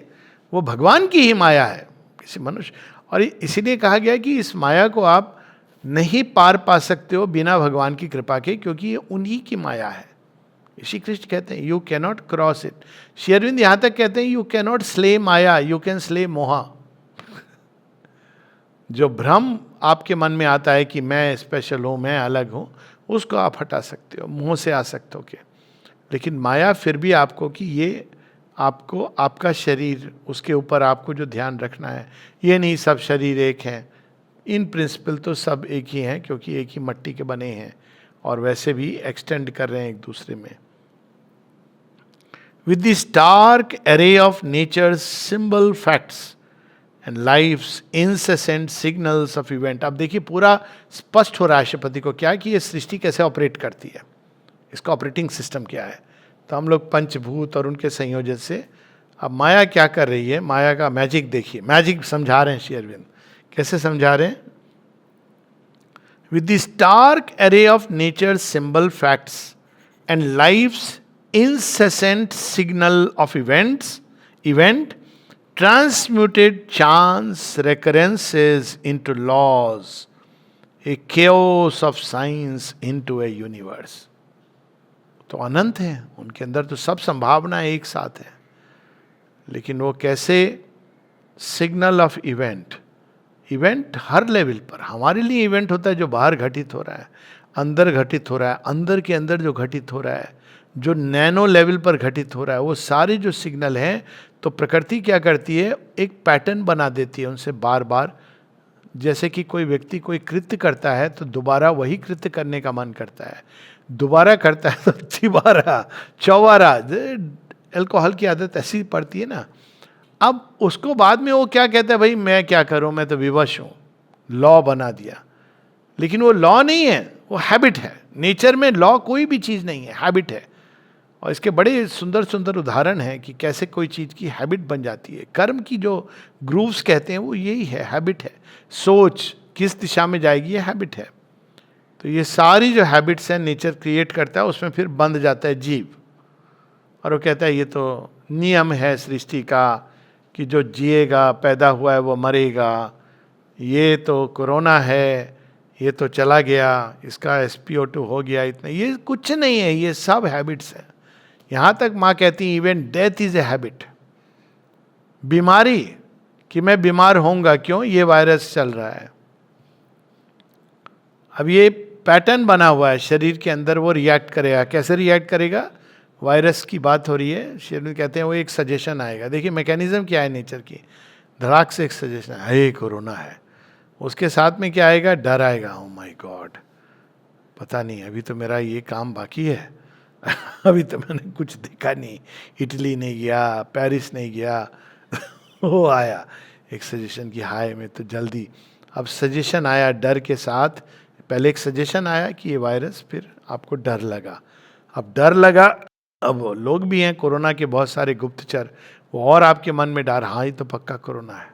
वो भगवान की ही माया है, किसी मनुष्य। और इसीलिए कहा गया कि इस माया को आप नहीं पार पा सकते हो बिना भगवान की कृपा के, क्योंकि ये उन्हीं की माया है। श्री कृष्ण कहते हैं you cannot cross it. Shri Aurobindo यहां तक कहते हैं you cannot slay maya, you can slay moha. जो भ्रम आपके मन में आता है कि मैं स्पेशल हूं, मैं अलग हूं, उसको आप हटा सकते हो, मुंह से आ सकते हो के। लेकिन माया फिर भी आपको कि ये आपको आपका शरीर, उसके ऊपर आपको जो ध्यान रखना है, ये नहीं सब शरीर एक हैं। इन प्रिंसिपल तो सब एक ही हैं, क्योंकि एक ही मट्टी के बने हैं और वैसे भी एक्सटेंड कर रहे हैं एक दूसरे में। With the stark array of nature's symbol facts and life's incessant signals of event. अब देखिए पूरा स्पष्ट हो राष्ट्रपति को क्या कि ये सृष्टि कैसे ऑपरेट करती है, इसका ऑपरेटिंग सिस्टम क्या है। तो हम लोग पंचभूत और उनके संयोजन से, अब माया क्या कर रही है, माया का मैजिक देखिए। मैजिक समझा रहे हैं श्री अरविंद, कैसे समझा रहे हैं? With the stark array of nature symbol facts and life's incessant signal of event transmuted chance recurrences into laws, a chaos of science into a universe. तो अनंत हैं, उनके अंदर तो सब संभावनाएं एक साथ हैं। लेकिन वो कैसे signal of event, event her level पर हमारे लिए इवेंट होता है जो बाहर घटित हो रहा है, अंदर घटित हो रहा है, अंदर के अंदर जो घटित हो रहा है, जो नैनो लेवल पर घटित हो रहा है, वो सारे जो सिग्नल हैं, तो प्रकृति क्या करती है, एक पैटर्न बना देती है उनसे बार बार। जैसे कि कोई व्यक्ति कोई कृत्य करता है तो दोबारा वही कृत्य करने का मन करता है, दोबारा करता है तो तिबारा चौबारा, अल्कोहल की आदत ऐसी पड़ती है ना। अब उसको बाद में वो क्या कहता है, भाई मैं क्या करूं, मैं तो विवश हूं, लॉ बना दिया। लेकिन वो लॉ नहीं है, वो हैबिट है। नेचर में लॉ कोई भी चीज नहीं है, हैबिट है। और इसके बड़े सुंदर सुंदर उदाहरण हैं कि कैसे कोई चीज की हैबिट बन जाती है। कर्म की जो ग्रूव्स कहते हैं वो यही है, हैबिट है। सोच किस दिशा में जाएगी, ये हैबिट है। तो ये सारी जो हैबिट्स हैं नेचर क्रिएट करता है, उसमें फिर बंध जाता है जीव। और वो कहता है ये तो नियम है सृष्टि का कि जो जिएगा, पैदा हुआ है वो मरेगा, ये तो कोरोना है, ये तो चला गया, इसका SpO2 हो गया इतना। ये कुछ नहीं है, ये सब हैबिट्स हैं। यहां तक माँ कहती है even death is a habit. बीमारी कि मैं बीमार होऊंगा, क्यों, ये वायरस चल रहा है। अब ये पैटर्न बना हुआ है शरीर के अंदर, वो रिएक्ट करेगा। कैसे रिएक्ट करेगा, वायरस की बात हो रही है, शरीर कहते हैं वो एक सजेशन आएगा। देखिए मैकेनिज्म क्या है नेचर की, धड़ाक से एक सजेशन है, हे कोरोना है। उसके साथ में क्या आएगा, डर आएगा, ओ माय गॉड, पता नहीं अभी तो मेरा ये काम बाकी है अभी तो मैंने कुछ देखा नहीं, इटली नहीं गया, पेरिस नहीं गया वो आया एक सजेशन की, हाय मैं तो जल्दी। अब सजेशन आया डर के साथ, पहले एक सजेशन आया कि ये वायरस, फिर आपको डर लगा। अब डर लगा, अब लोग भी हैं कोरोना के बहुत सारे गुप्तचर, वो और आपके मन में डर, हाँ ये तो पक्का कोरोना है,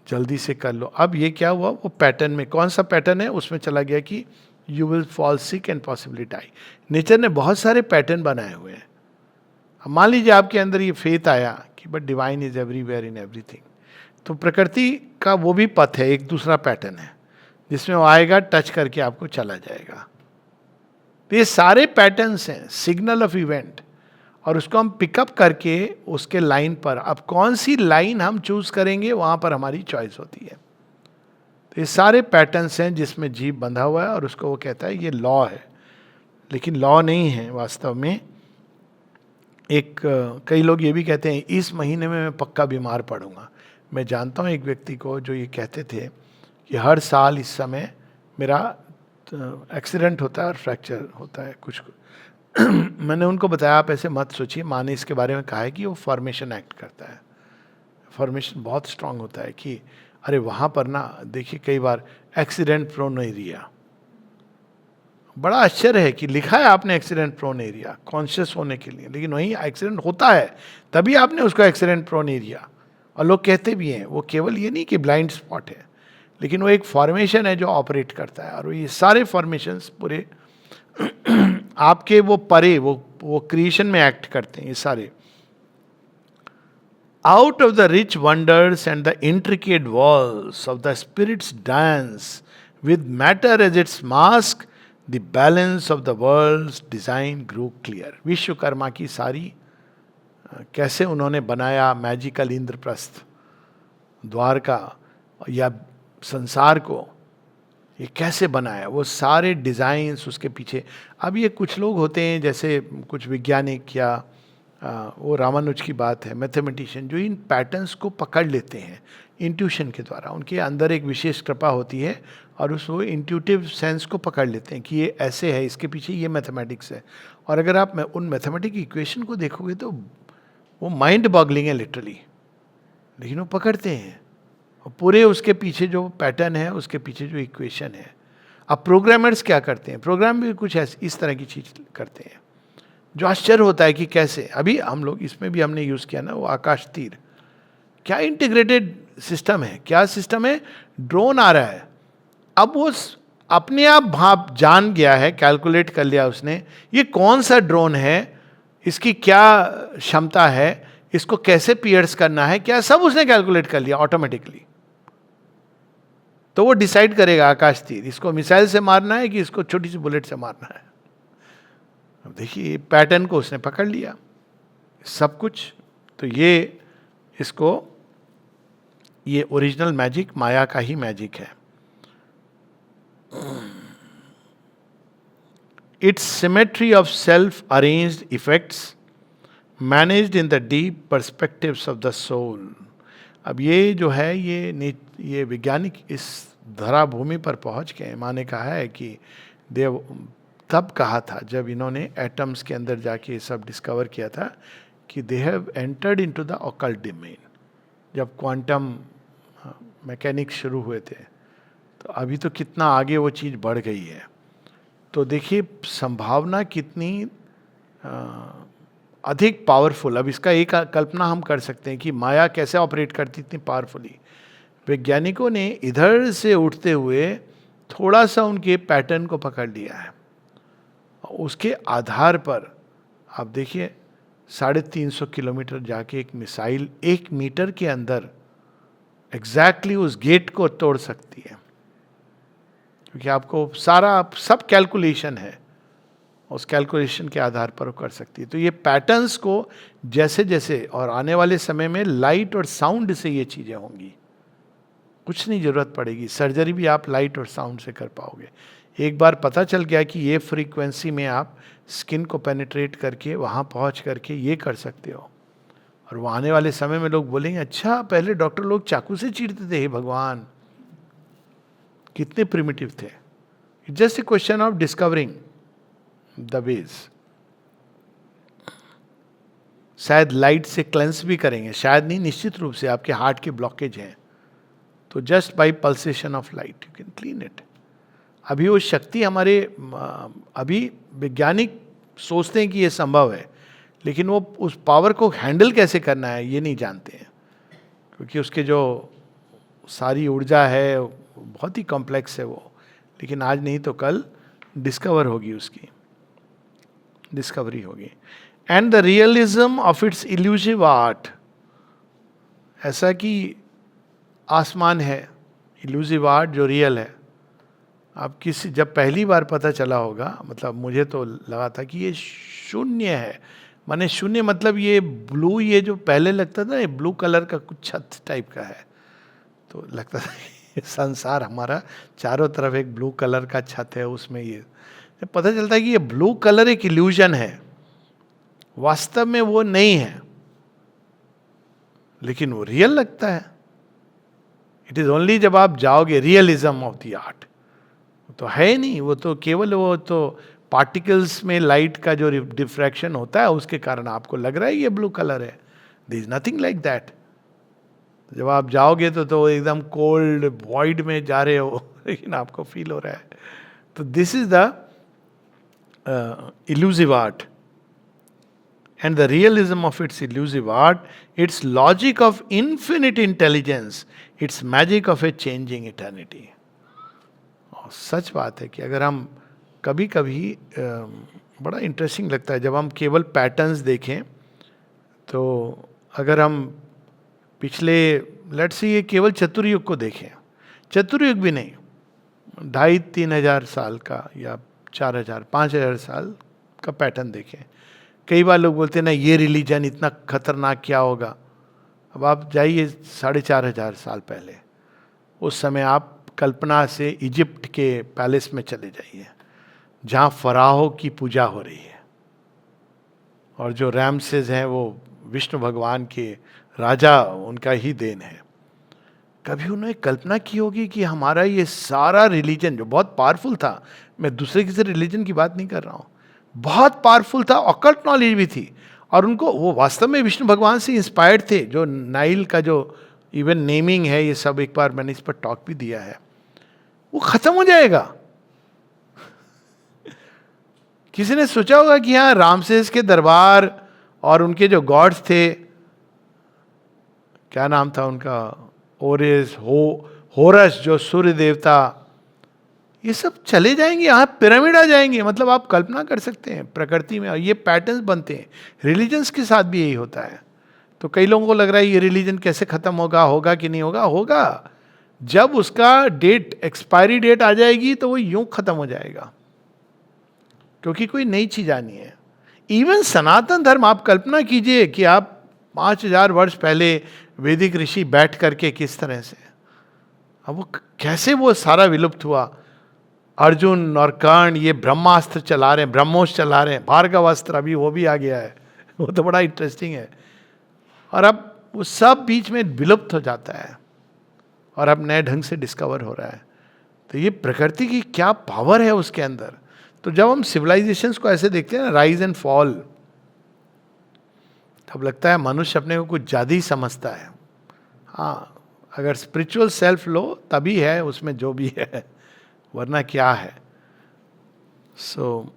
जल्दी से कर लो। अब ये क्या हुआ, वो पैटर्न में, कौन सा पैटर्न है, उसमें चला गया कि you will fall sick and possibly die. Nature ने बहुत सारे पैटर्न बनाए हुए हैं। अब मान लीजिए आपके अंदर ये फेथ आया कि but divine is everywhere in everything, तो प्रकृति का वो भी पथ है, एक दूसरा पैटर्न है जिसमें वो आएगा, टच करके आपको चला जाएगा। तो ये सारे पैटर्न्स हैं, सिग्नल ऑफ इवेंट, और उसको हम पिकअप करके उसके लाइन पर, अब कौन सी लाइन हम चूज करेंगे वहां पर हमारी चॉइस होती है। तो ये सारे पैटर्न्स हैं जिसमें जीव बंधा हुआ है, और उसको वो कहता है ये लॉ है, लेकिन लॉ नहीं है वास्तव में। एक कई लोग ये भी कहते हैं इस महीने में मैं पक्का बीमार पड़ूंगा। मैं जानता हूँ एक व्यक्ति को जो ये कहते थे कि हर साल इस समय मेरा एक्सीडेंट होता है और फ्रैक्चर होता है कुछ मैंने उनको बताया आप ऐसे मत सोचिए, माँ ने इसके बारे में कहा है कि वो फॉर्मेशन एक्ट करता है। फॉर्मेशन बहुत स्ट्रांग होता है कि अरे वहाँ पर ना देखिए कई बार एक्सीडेंट प्रोन एरिया, बड़ा आश्चर्य है कि लिखा है आपने एक्सीडेंट प्रोन एरिया कॉन्शियस होने के लिए, लेकिन वहीं एक्सीडेंट होता है तभी आपने उसको एक्सीडेंट प्रोन एरिया। और लोग कहते भी हैं वो केवल ये नहीं कि ब्लाइंड स्पॉट है, लेकिन वो एक फॉर्मेशन है जो ऑपरेट करता है। और ये सारे फॉर्मेशंस पूरे आपके वो परे वो क्रिएशन में एक्ट करते हैं ये सारे। Out of the rich wonders and the intricate walls of the spirit's dance with matter as its mask, the balance of the world's design grew clear. Vishwakarma की सारी कैसे उन्होंने बनाया मैजिकल इंद्रप्रस्थ, द्वारका या संसार को, ये कैसे बनाया, वो सारे डिज़ाइंस उसके पीछे। अब ये कुछ लोग होते हैं जैसे कुछ वैज्ञानिक या वो रामानुज की बात है, मैथमेटिशियन, जो इन पैटर्न्स को पकड़ लेते हैं इंट्यूशन के द्वारा। उनके अंदर एक विशेष कृपा होती है और उस वो इंट्यूटिव सेंस को पकड़ लेते हैं कि ये ऐसे है, इसके पीछे ये मैथमेटिक्स है। और अगर आप उन मैथमेटिक इक्वेशन को देखोगे तो वो माइंड बॉगलिंग है लिटरली, लेकिन वो पकड़ते हैं और पूरे उसके पीछे जो पैटर्न है, उसके पीछे जो इक्वेशन है। अब प्रोग्रामर्स क्या करते हैं, प्रोग्राम भी कुछ इस तरह की चीज़ करते हैं जो आश्चर्य होता है कि कैसे। अभी हम लोग इसमें भी हमने यूज़ किया ना वो आकाश तीर, क्या इंटीग्रेटेड सिस्टम है, क्या सिस्टम है, ड्रोन आ रहा है। अब वो अपने आप भाप जान गया है, कैलकुलेट कर लिया उसने ये कौन सा ड्रोन है, इसकी क्या क्षमता है, इसको कैसे पियर्स करना है, क्या सब उसने कैलकुलेट कर लिया ऑटोमेटिकली। तो वो डिसाइड करेगा आकाश तीर इसको मिसाइल से मारना है कि इसको छोटी सी बुलेट से मारना है। अब देखिए पैटर्न को उसने पकड़ लिया सब कुछ। तो ये ओरिजिनल मैजिक माया का ही मैजिक है। Its symmetry of self arranged effects managed in the deep perspectives of the soul. अब ये जो है ये वैज्ञानिक इस धरा भूमि पर पहुंच गए। माँ ने कहा है कि देव तब कहा था जब इन्होंने एटम्स के अंदर जाके ये सब डिस्कवर किया था कि they have entered into the occult domain. जब क्वांटम मैकेनिक्स शुरू हुए थे, तो अभी तो कितना आगे वो चीज़ बढ़ गई है। तो देखिए संभावना कितनी अधिक पावरफुल। अब इसका एक कल्पना हम कर सकते हैं कि माया कैसे ऑपरेट करती इतनी पावरफुली। वैज्ञानिकों ने इधर से उठते हुए थोड़ा सा उनके पैटर्न को पकड़ लिया है। उसके आधार पर आप देखिए 350 किलोमीटर जाके एक मिसाइल 1 मीटर के अंदर एग्जैक्टली उस गेट को तोड़ सकती है, क्योंकि आपको सब कैलकुलेशन है, उस कैलकुलेशन के आधार पर वो कर सकती है। तो ये पैटर्न्स को जैसे जैसे, और आने वाले समय में लाइट और साउंड से ये चीज़ें होंगी, कुछ नहीं जरूरत पड़ेगी, सर्जरी भी आप लाइट और साउंड से कर पाओगे। एक बार पता चल गया कि ये फ्रीक्वेंसी में आप स्किन को पेनिट्रेट करके वहाँ पहुँच करके ये कर सकते हो। और वो आने वाले समय में लोग बोलेंगे अच्छा पहले डॉक्टर लोग चाकू से चीरते थे, हे भगवान कितने प्रिमिटिव थे। It's just a question of discovering the ways. शायद लाइट से क्लेंस भी करेंगे, शायद नहीं, निश्चित रूप से आपके हार्ट के ब्लॉकेज हैं तो just by pulsation of light you can clean it. अभी वो शक्ति हमारे, अभी वैज्ञानिक सोचते हैं कि ये संभव है, लेकिन वो उस पावर को हैंडल कैसे करना है ये नहीं जानते हैं, क्योंकि उसके जो सारी ऊर्जा है बहुत ही कॉम्प्लेक्स है वो। लेकिन आज नहीं तो कल डिस्कवर होगी, उसकी डिस्कवरी होगी। And the realism of its elusive art, ऐसा कि आसमान है, इल्यूसिव आर्ट जो रियल है। आप जब पहली बार पता चला होगा, मतलब मुझे तो लगा था कि ये शून्य है, माने शून्य मतलब ये ब्लू, ये जो पहले लगता था ये ब्लू कलर का कुछ छत टाइप का है, तो लगता था संसार हमारा चारों तरफ एक ब्लू कलर का छत है, उसमें ये पता चलता है कि ये ब्लू कलर एक इल्यूजन है, वास्तव में वो नहीं है, लेकिन वो रियल लगता है। इट इज ओनली जब आप जाओगे रियलिज्म ऑफ द आर्ट, तो है नहीं, वो तो केवल वो तो पार्टिकल्स में लाइट का जो डिफ्रैक्शन होता है उसके कारण आपको लग रहा है ये ब्लू कलर है। There is nothing like that. जब आप जाओगे तो एकदम कोल्ड वॉइड में जा रहे हो, लेकिन आपको फील हो रहा है। तो this is the elusive art and the realism of its elusive art, it's logic of infinite intelligence, it's magic of a changing eternity. और सच बात है कि अगर हम कभी कभी बड़ा इंटरेस्टिंग लगता है जब हम केवल पैटर्न्स देखें, तो अगर हम पिछले लेट्स से ये केवल चतुर्युग को देखें, चतुर्युग भी नहीं, 2,500-3 हज़ार साल का या 4,000-5,000 साल का पैटर्न देखें। कई बार लोग बोलते हैं ना ये रिलीजन इतना खतरनाक क्या होगा। अब आप जाइए 4,500 साल पहले, उस समय आप कल्पना से इजिप्ट के पैलेस में चले जाइए जहाँ फराहो की पूजा हो रही है, और जो रैमसेस हैं वो विष्णु भगवान के राजा, उनका ही देन है। कभी उन्होंने कल्पना की होगी कि हमारा ये सारा रिलीजन जो बहुत पावरफुल था, मैं दूसरे किसी रिलीजन की बात नहीं कर रहा हूँ, बहुत पावरफुल था, ऑकल्ट नॉलेज भी थी, और उनको वो वास्तव में विष्णु भगवान से इंस्पायर्ड थे। जो नाइल का जो इवन नेमिंग है, ये सब एक बार मैंने इस पर टॉक भी दिया है, वो खत्म हो जाएगा। किसी ने सोचा होगा कि हाँ रामसेस के दरबार और उनके जो गॉड्स थे, क्या नाम था उनका, ओरेस होरस जो सूर्य देवता, ये सब चले जाएंगे, यहाँ पिरामिड आ जाएंगे। मतलब आप कल्पना कर सकते हैं प्रकृति में ये पैटर्न्स बनते हैं। रिलीजन्स के साथ भी यही होता है। तो कई लोगों को लग रहा है ये रिलीजन कैसे खत्म होगा कि नहीं होगा, होगा। जब उसका एक्सपायरी डेट आ जाएगी तो वो यूं खत्म हो जाएगा। क्योंकि कोई नई चीज आनी है। इवन सनातन धर्म, आप कल्पना कीजिए कि आप 5000 वर्ष पहले वैदिक ऋषि बैठ करके किस तरह से, अब वो कैसे वो सारा विलुप्त हुआ। अर्जुन और कर्ण ये ब्रह्मास्त्र चला रहे हैं, ब्रह्मोस चला रहे हैं, भार्गव अस्त्र अभी वो भी आ गया है वो तो बड़ा इंटरेस्टिंग है। और अब वो सब बीच में विलुप्त हो जाता है और अब नए ढंग से डिस्कवर हो रहा है। तो ये प्रकृति की क्या पावर है उसके अंदर। तो जब हम सिविलाइजेशंस को ऐसे देखते हैं ना, राइज एंड फॉल, तब लगता है मनुष्य अपने को कुछ ज़्यादा ही समझता है। हाँ, अगर स्पिरिचुअल सेल्फ लो तभी है उसमें जो भी है, वरना क्या है। So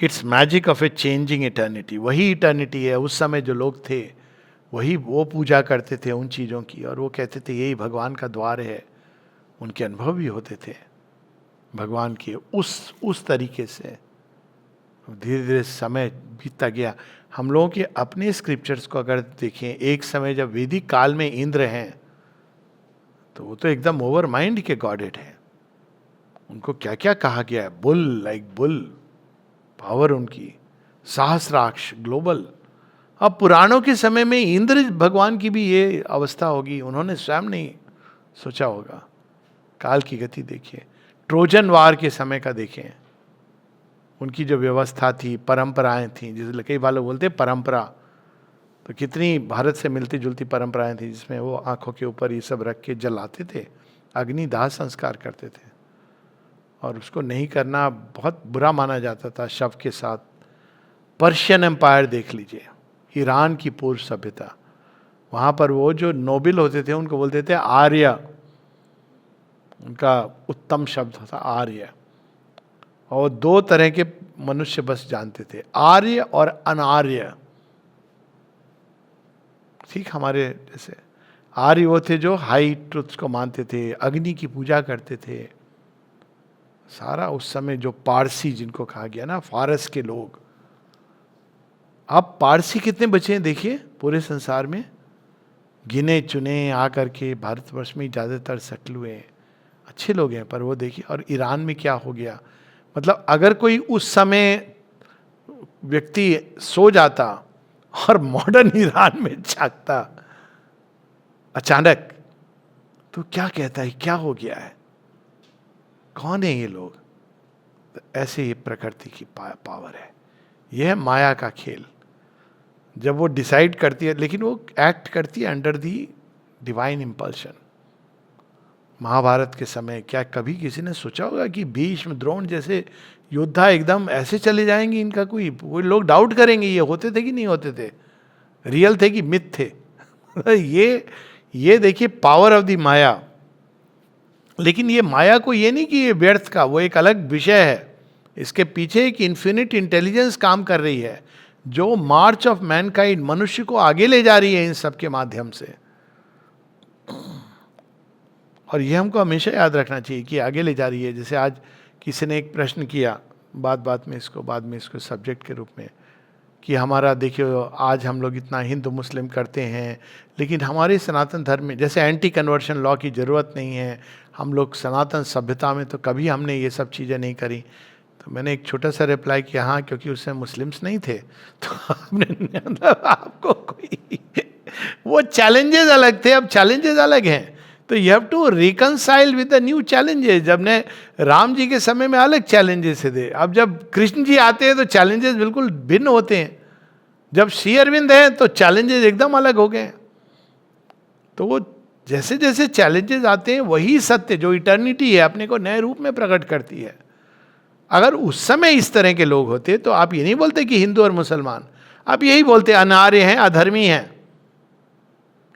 it's magic of a changing eternity. वही इटर्निटी है। उस समय जो लोग थे वही वो पूजा करते थे उन चीज़ों की, और वो कहते थे यही भगवान का द्वार है। उनके अनुभव भी होते थे भगवान के उस तरीके से। धीरे धीरे समय बीतता गया। हम लोगों के अपने स्क्रिप्चर्स को अगर देखें, एक समय जब वैदिक काल में इंद्र हैं तो वो तो एकदम ओवर माइंड के गॉडेड है। उनको क्या क्या कहा गया है, बुल लाइक बुल, पावर उनकी, सहस्राक्ष ग्लोबल। अब पुराणों के समय में इंद्र भगवान की भी ये अवस्था होगी, उन्होंने स्वयं नहीं सोचा होगा। काल की गति देखिए। ट्रोजन वार के समय का देखें, उनकी जो व्यवस्था थी, परंपराएं थी, जिसे कई बार लोग बोलते हैं परंपरा, तो कितनी भारत से मिलती जुलती परंपराएं थी, जिसमें वो आंखों के ऊपर ये सब रख के जलाते थे, अग्निदाह संस्कार करते थे, और उसको नहीं करना बहुत बुरा माना जाता था शव के साथ। पर्शियन एम्पायर देख लीजिए, ईरान की पूर्व सभ्यता, वहाँ पर वो जो नोबल होते थे उनको बोलते थे आर्य, उनका उत्तम शब्द था आर्य। और दो तरह के मनुष्य बस जानते थे, आर्य और अनार्य। ठीक, हमारे जैसे आर्य वो थे जो हाई ट्रुथ्स को मानते थे, अग्नि की पूजा करते थे। सारा उस समय जो पारसी जिनको कहा गया ना, फारस के लोग। अब पारसी कितने बचे हैं देखिए पूरे संसार में, गिने चुने आकर के भारतवर्ष में ज़्यादातर सेटल हुए हैं, अच्छे लोग हैं। पर वो देखिए, और ईरान में क्या हो गया। मतलब अगर कोई उस समय व्यक्ति सो जाता और मॉडर्न ईरान में जागता अचानक, तो क्या कहता है क्या हो गया है, कौन है ये लोग। तो ऐसे ही प्रकृति की पावर है, यह है माया का खेल। जब वो डिसाइड करती है, लेकिन वो एक्ट करती है under the divine impulsion. Mahabharata के समय क्या कभी किसी ने सोचा होगा कि भीष्म द्रोण जैसे योद्धा एकदम ऐसे चले जाएंगे, इनका कोई लोग डाउट करेंगे ये होते थे कि नहीं होते थे, रियल थे कि मिथ थे। ये देखिए पावर ऑफ द माया। लेकिन ये माया को ये नहीं कि ये व्यर्थ का, वो एक अलग विषय है। इसके पीछे एक इन्फिनिट इंटेलिजेंस काम कर रही है, जो मार्च ऑफ मैनकाइंड, मनुष्य को आगे ले जा रही है इन सब के माध्यम से। और ये हमको हमेशा याद रखना चाहिए कि आगे ले जा रही है। जैसे आज किसी ने एक प्रश्न किया, बाद में इसको सब्जेक्ट के रूप में, कि हमारा देखियो आज हम लोग इतना हिंदू मुस्लिम करते हैं, लेकिन हमारे सनातन धर्म में जैसे एंटी कन्वर्शन लॉ की ज़रूरत नहीं है, हम लोग सनातन सभ्यता में तो कभी हमने ये सब चीज़ें नहीं करी। तो मैंने एक छोटा सा रिप्लाई किया, हाँ क्योंकि उसमें मुस्लिम्स नहीं थे। तो आपने मतलब आपको कोई वो चैलेंजेस अलग थे, अब चैलेंजेस अलग हैं। तो you have to reconcile with the new challenges. जब ने राम जी के समय में अलग चैलेंजेस थे, अब जब कृष्ण जी आते हैं तो चैलेंजेस बिल्कुल भिन्न होते हैं। जब श्री अरविंद हैं तो चैलेंजेस एकदम अलग हो गए। तो वो जैसे जैसे चैलेंजेस आते हैं, वही सत्य जो इटर्निटी है अपने को नए रूप में प्रकट करती है। अगर उस समय इस तरह के लोग होते तो आप ये नहीं बोलते कि हिंदू और मुसलमान, आप यही बोलते अनार्य हैं, अधर्मी हैं।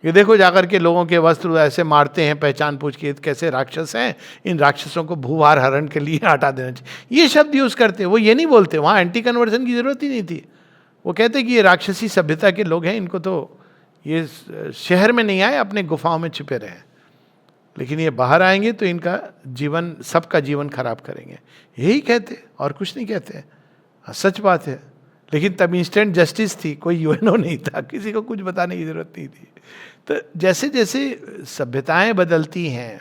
ये देखो जाकर के लोगों के वस्त्र ऐसे मारते हैं पहचान पूछ के, कैसे राक्षस हैं, इन राक्षसों को भूभार हरण के लिए हटा देना चाहिए, ये शब्द यूज करते। वो ये नहीं बोलते, वहाँ एंटी कन्वर्जन की जरूरत ही नहीं थी। वो कहते कि ये राक्षसी सभ्यता के लोग हैं, इनको तो ये शहर में नहीं आए, अपने गुफाओं में छिपे रहे, लेकिन ये बाहर आएंगे तो इनका जीवन, सबका जीवन खराब करेंगे। यही कहते और कुछ नहीं कहते। सच बात है। लेकिन तब इंस्टेंट जस्टिस थी, कोई यूएनओ नहीं था, किसी को कुछ बताने की जरूरत नहीं थी। तो जैसे जैसे सभ्यताएं बदलती हैं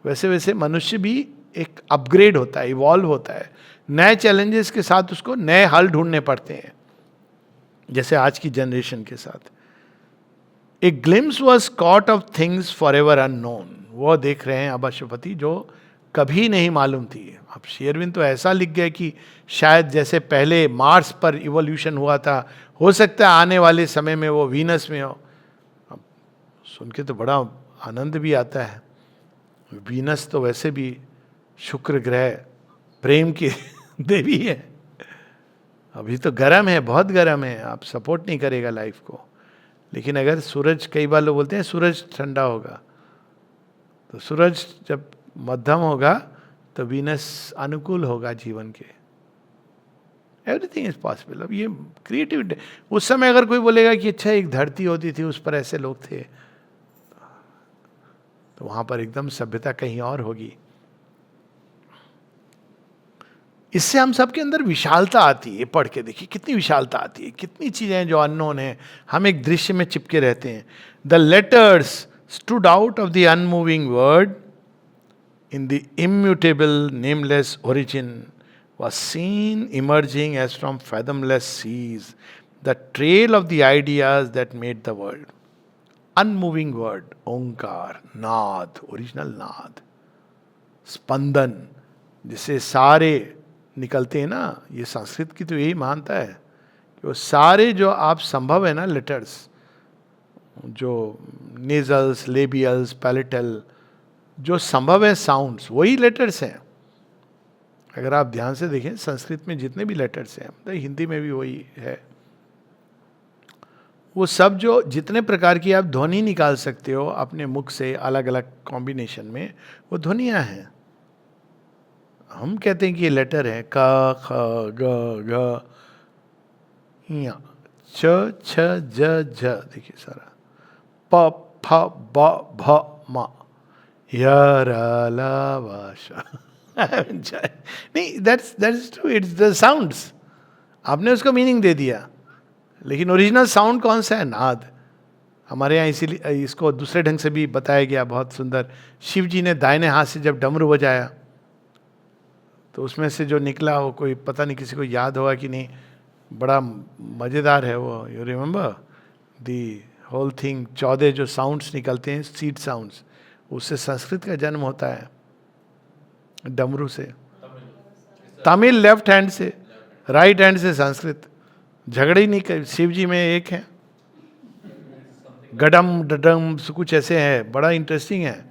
वैसे वैसे मनुष्य भी एक अपग्रेड होता है, इवॉल्व होता है, नए चैलेंजेस के साथ उसको नए हल ढूंढने पड़ते हैं, जैसे आज की जनरेशन के साथ। A glimpse was caught of things for ever unknown, वो देख रहे हैं अब अशुपति जो कभी नहीं मालूम थी। अब शेरविन तो ऐसा लिख गए कि शायद जैसे पहले मार्स पर इवोल्यूशन हुआ था, हो सकता है आने वाले समय में वो वीनस में हो। अब सुन के तो बड़ा आनंद भी आता है। वीनस तो वैसे भी शुक्र ग्रह प्रेम की देवी है, अभी तो गर्म है, बहुत गर्म है, आप सपोर्ट नहीं करेगा लाइफ को। लेकिन अगर सूरज, कई बार लोग बोलते हैं सूरज ठंडा होगा, तो सूरज जब मध्यम होगा तो वीनस अनुकूल होगा जीवन के। Everything is possible. अब ये क्रिएटिविटी, उस समय अगर कोई बोलेगा कि अच्छा एक धरती होती थी उस पर ऐसे लोग थे, तो वहां पर एकदम सभ्यता कहीं और होगी। इससे हम सबके अंदर विशालता आती है। पढ़ के देखिए कितनी विशालता आती है, कितनी चीजें हैं जो अननोन है, हम एक दृश्य में चिपके रहते हैं। The letters stood out of the unmoving word in the immutable nameless origin was seen emerging as from fathomless seas, the trail of the ideas that made the world. Unmoving word, ओंकार, नाद, ओरिजिनल नाद, स्पंदन, जिसे सारे निकलते हैं ना, ये संस्कृत की तो यही मानता है कि वो सारे जो आप संभव है ना लेटर्स, जो नेजल्स, लेबियल्स, पैलेटल, जो संभव है साउंड्स, वही लेटर्स हैं। अगर आप ध्यान से देखें संस्कृत में जितने भी लेटर्स हैं, मतलब हिंदी में भी वही है, वो सब जो जितने प्रकार की आप ध्वनि निकाल सकते हो अपने मुख से अलग अलग कॉम्बिनेशन में, वो ध्वनियाँ हैं। हम कहते हैं कि ये लेटर है क ख ग घ य च छ ज झ, देखिए सारा प फ ब भ म य र ल व श नहीं, that's true, it's the sounds. आपने उसको मीनिंग दे दिया, लेकिन ओरिजिनल साउंड कौन सा है? नाद। हमारे यहाँ इसीलिए इसको दूसरे ढंग से भी बताया गया, बहुत सुंदर। शिव जी ने दाहिने हाथ से जब डमरू बजाया तो उसमें से जो निकला, वो कोई पता नहीं किसी को याद होगा कि नहीं, बड़ा मज़ेदार है वो। You remember the whole thing. 14 जो साउंड्स निकलते हैं, सीड साउंड्स, उससे संस्कृत का जन्म होता है, डमरू से। तमिल लेफ्ट हैंड से, राइट हैंड से संस्कृत। झगड़े ही नहीं कर, शिव जी में एक है गडम डडम कुछ ऐसे है, बड़ा इंटरेस्टिंग है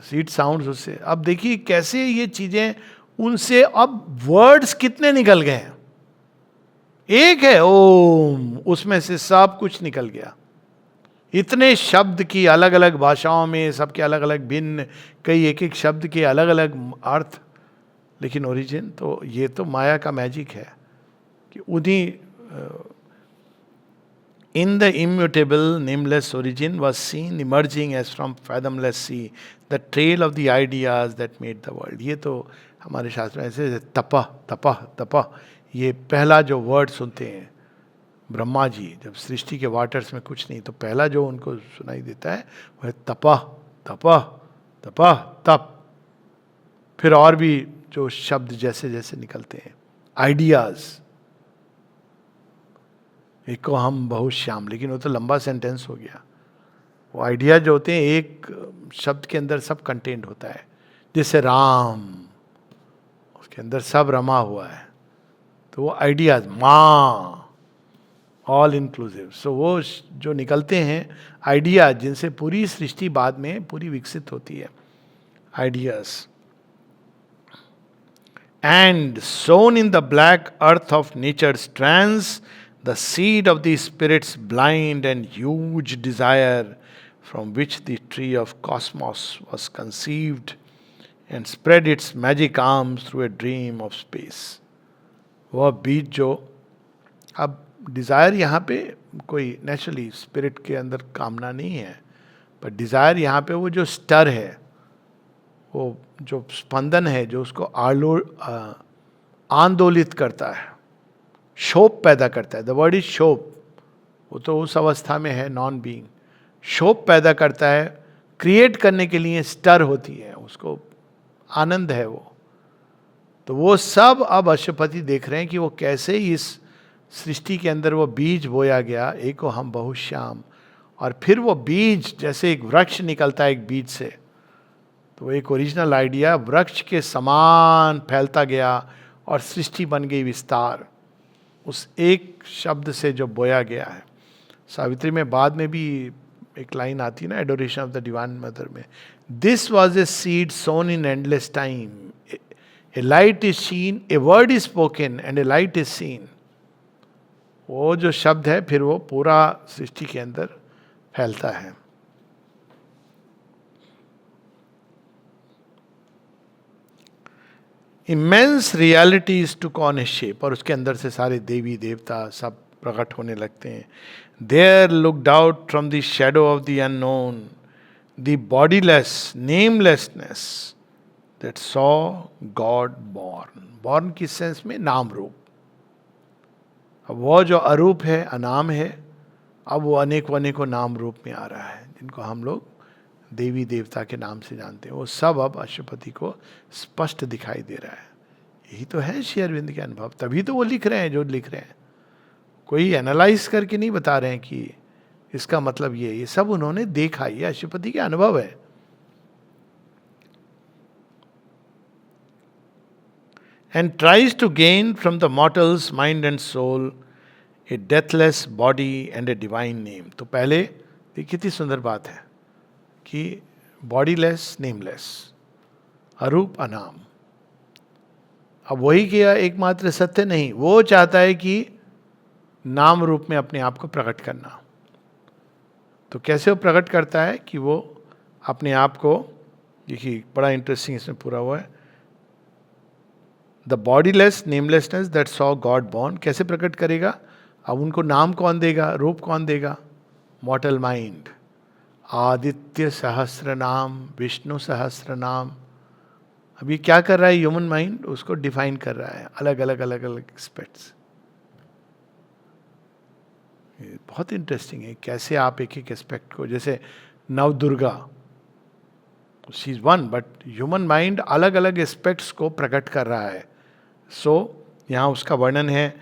सीट साउंड्स उससे। अब देखिए कैसे ये चीजें उनसे, अब वर्ड्स कितने निकल गए हैं। एक है ओम, उसमें से सब कुछ निकल गया। इतने शब्द की अलग अलग भाषाओं में, सबके अलग अलग भिन्न, कई एक एक शब्द के अलग अलग अर्थ, लेकिन ओरिजिन तो ये तो माया का मैजिक है कि उन्हीं in the immutable nameless origin was seen emerging as from fathomless sea the trail of the ideas that made the world. ये तो हमारे शास्त्र में ऐसे तपह तपह तपह, ये पहला जो वर्ड सुनते हैं ब्रह्मा जी जब सृष्टि के वाटर्स में कुछ नहीं, तो पहला जो उनको सुनाई देता है वह तपह तपह तपह तप। फिर और भी जो शब्द जैसे जैसे निकलते हैं, आइडियाज। एक को हम बहुत श्याम, लेकिन वो तो लंबा सेंटेंस हो गया। वो आइडिया जो होते हैं, एक शब्द के अंदर सब कंटेंट होता है। जैसे राम, उसके अंदर सब रमा हुआ है, तो वो आइडियाज। माँ, ऑल इंक्लूसिव। सो वो जो निकलते हैं आइडियाज, जिनसे पूरी सृष्टि बाद में पूरी विकसित होती है, ideas. And sown in the black earth of nature's trance, the seed of the spirit's blind and huge desire, from which the tree of cosmos was conceived and spread its magic arms through a dream of space. वह बीज जो, अब डिज़ायर यहाँ पे कोई नेचुरली स्पिरिट के अंदर कामना नहीं है, पर डिज़ायर यहाँ पे वो जो स्टर है, वो जो स्पंदन है, जो उसको आंदोलित करता है, शोप पैदा करता है। The word is shop. वो तो उस अवस्था में है नॉन बीइंग, शोप पैदा करता है। क्रिएट करने के लिए स्टर होती है, उसको आनंद है वो। तो वो सब अब अशुपति देख रहे हैं कि वो कैसे इस सृष्टि के अंदर वो बीज बोया गया, एको हम बहु श्याम, और फिर वो बीज जैसे एक वृक्ष निकलता है एक बीज से, तो एक ओरिजिनल आइडिया वृक्ष के समान फैलता गया और सृष्टि बन गई विस्तार, उस एक शब्द से जो बोया गया है। सावित्री में बाद में भी एक लाइन आती है ना, adoration of the divine mother में, this was a seed sown in endless time, a light is seen, a word is spoken and a light is seen. वो जो शब्द है फिर वो पूरा सृष्टि के अंदर फैलता है। Immense realities took on a shape, और उसके अंदर से सारे देवी देवता सब प्रकट होने लगते हैं। There looked out from the shadow of the unknown the bodiless namelessness that saw God born. Born किस सेंस में? नाम रूप। अब वो जो अरूप है, अनाम है, अब वो अनेकों अनेकों नाम रूप में आ रहा है, जिनको हम लोग देवी देवता के नाम से जानते हैं। वो सब अब अशुपति को स्पष्ट दिखाई दे रहा है। यही तो है श्री अरविंद के अनुभव, तभी तो वो लिख रहे हैं जो लिख रहे हैं। कोई एनालाइज करके नहीं बता रहे हैं कि इसका मतलब ये सब उन्होंने देखा, ये अशुपति के अनुभव है। And tries to gain from the mortal's mind and soul a deathless body and a divine name. तो पहले देखिए कितनी सुंदर बात है कि बॉडीलेस नेमलेस, अरूप अनाम। अब वही किया एकमात्र सत्य नहीं, वो चाहता है कि नाम रूप में अपने आप को प्रकट करना। तो कैसे वो प्रकट करता है कि वो अपने आप को, देखिए बड़ा इंटरेस्टिंग इसमें पूरा हुआ है, the bodiless namelessness that saw God born. कैसे प्रकट करेगा? अब उनको नाम कौन देगा, रूप कौन देगा? मॉर्टल माइंड। आदित्य सहस्र नाम, विष्णु सहस्र नाम। अब ये क्या कर रहा है ह्यूमन माइंड? उसको डिफाइन कर रहा है, अलग अलग अलग अलग एस्पेक्ट्स। बहुत इंटरेस्टिंग है कैसे आप एक एक एस्पेक्ट को, जैसे नव Durga, she is one, but human mind अलग अलग एस्पेक्ट्स को प्रकट कर रहा है। सो यहाँ उसका वर्णन है,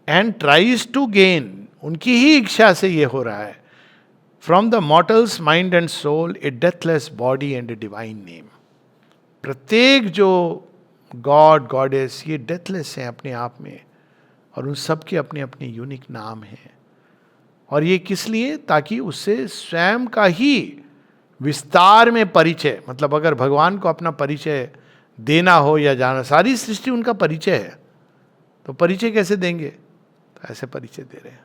एंड ट्राइज टू गेन, उनकी ही इच्छा से ये हो रहा है, from the mortal's mind and soul a deathless body and a divine name. प्रत्येक जो गॉड गॉडेस ये डेथलेस हैं अपने आप में, और उन सब के अपने अपने यूनिक नाम हैं। और ये किस लिए? ताकि उससे स्वयं का ही विस्तार में परिचय, मतलब अगर भगवान को अपना परिचय देना हो या जाना, सारी सृष्टि उनका परिचय है, तो परिचय कैसे देंगे? तो ऐसे परिचय दे रहे हैं।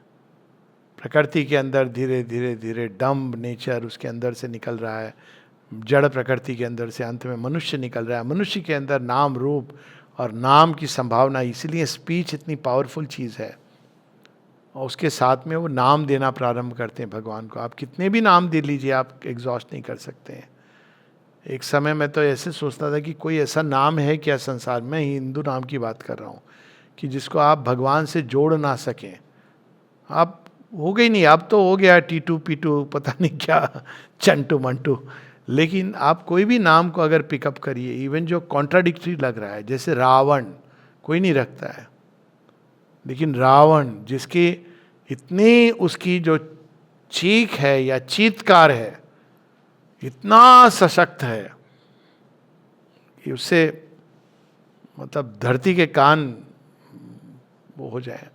प्रकृति के अंदर धीरे धीरे धीरे डम्ब नेचर उसके अंदर से निकल रहा है, जड़ प्रकृति के अंदर से अंत में मनुष्य निकल रहा है, मनुष्य के अंदर नाम रूप और नाम की संभावना। इसलिए स्पीच इतनी पावरफुल चीज़ है, और उसके साथ में वो नाम देना प्रारंभ करते हैं भगवान को। आप कितने भी नाम दे लीजिए, आप एग्जॉस्ट नहीं कर सकते हैं। एक समय मैं तो ऐसे सोचता था कि कोई ऐसा नाम है क्या संसार में, हिंदू नाम की बात कर रहा हूँ, कि जिसको आप भगवान से जोड़ ना सकें। आप हो गई नहीं, अब तो हो गया टीटू पीटू पता नहीं क्या, चंटू मंटू। लेकिन आप कोई भी नाम को अगर पिकअप करिए, इवन जो कॉन्ट्राडिक्टरी लग रहा है, जैसे रावण कोई नहीं रखता है, लेकिन रावण जिसकी इतनी उसकी जो चीख है या चीत्कार है इतना सशक्त है कि उससे मतलब धरती के कान वो हो जाए,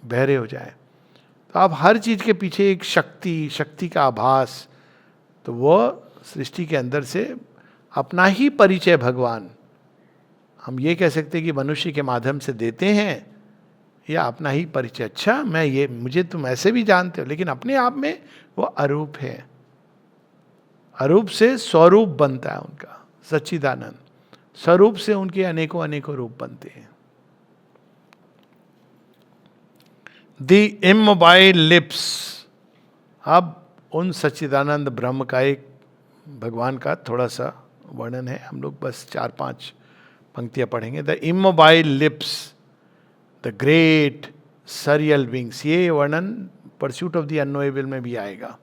बहरे हो जाए। तो आप हर चीज के पीछे एक शक्ति का आभास, तो वो सृष्टि के अंदर से अपना ही परिचय भगवान, हम ये कह सकते हैं कि मनुष्य के माध्यम से देते हैं, या अपना ही परिचय। अच्छा मैं ये, मुझे तुम ऐसे भी जानते हो, लेकिन अपने आप में वो अरूप है। अरूप से स्वरूप बनता है उनका, सच्चिदानंद। स्वरूप से उनके अनेकों अनेकों रूप बनते हैं। The immobile lips. अब उन सच्चिदानंद ब्रह्म का एक भगवान का थोड़ा सा वर्णन है, हम लोग बस 4-5 पंक्तियां पढ़ेंगे। The immobile lips, the great surreal wings. ये वर्णन परस्यूट ऑफ द अननोएबल में भी आएगा।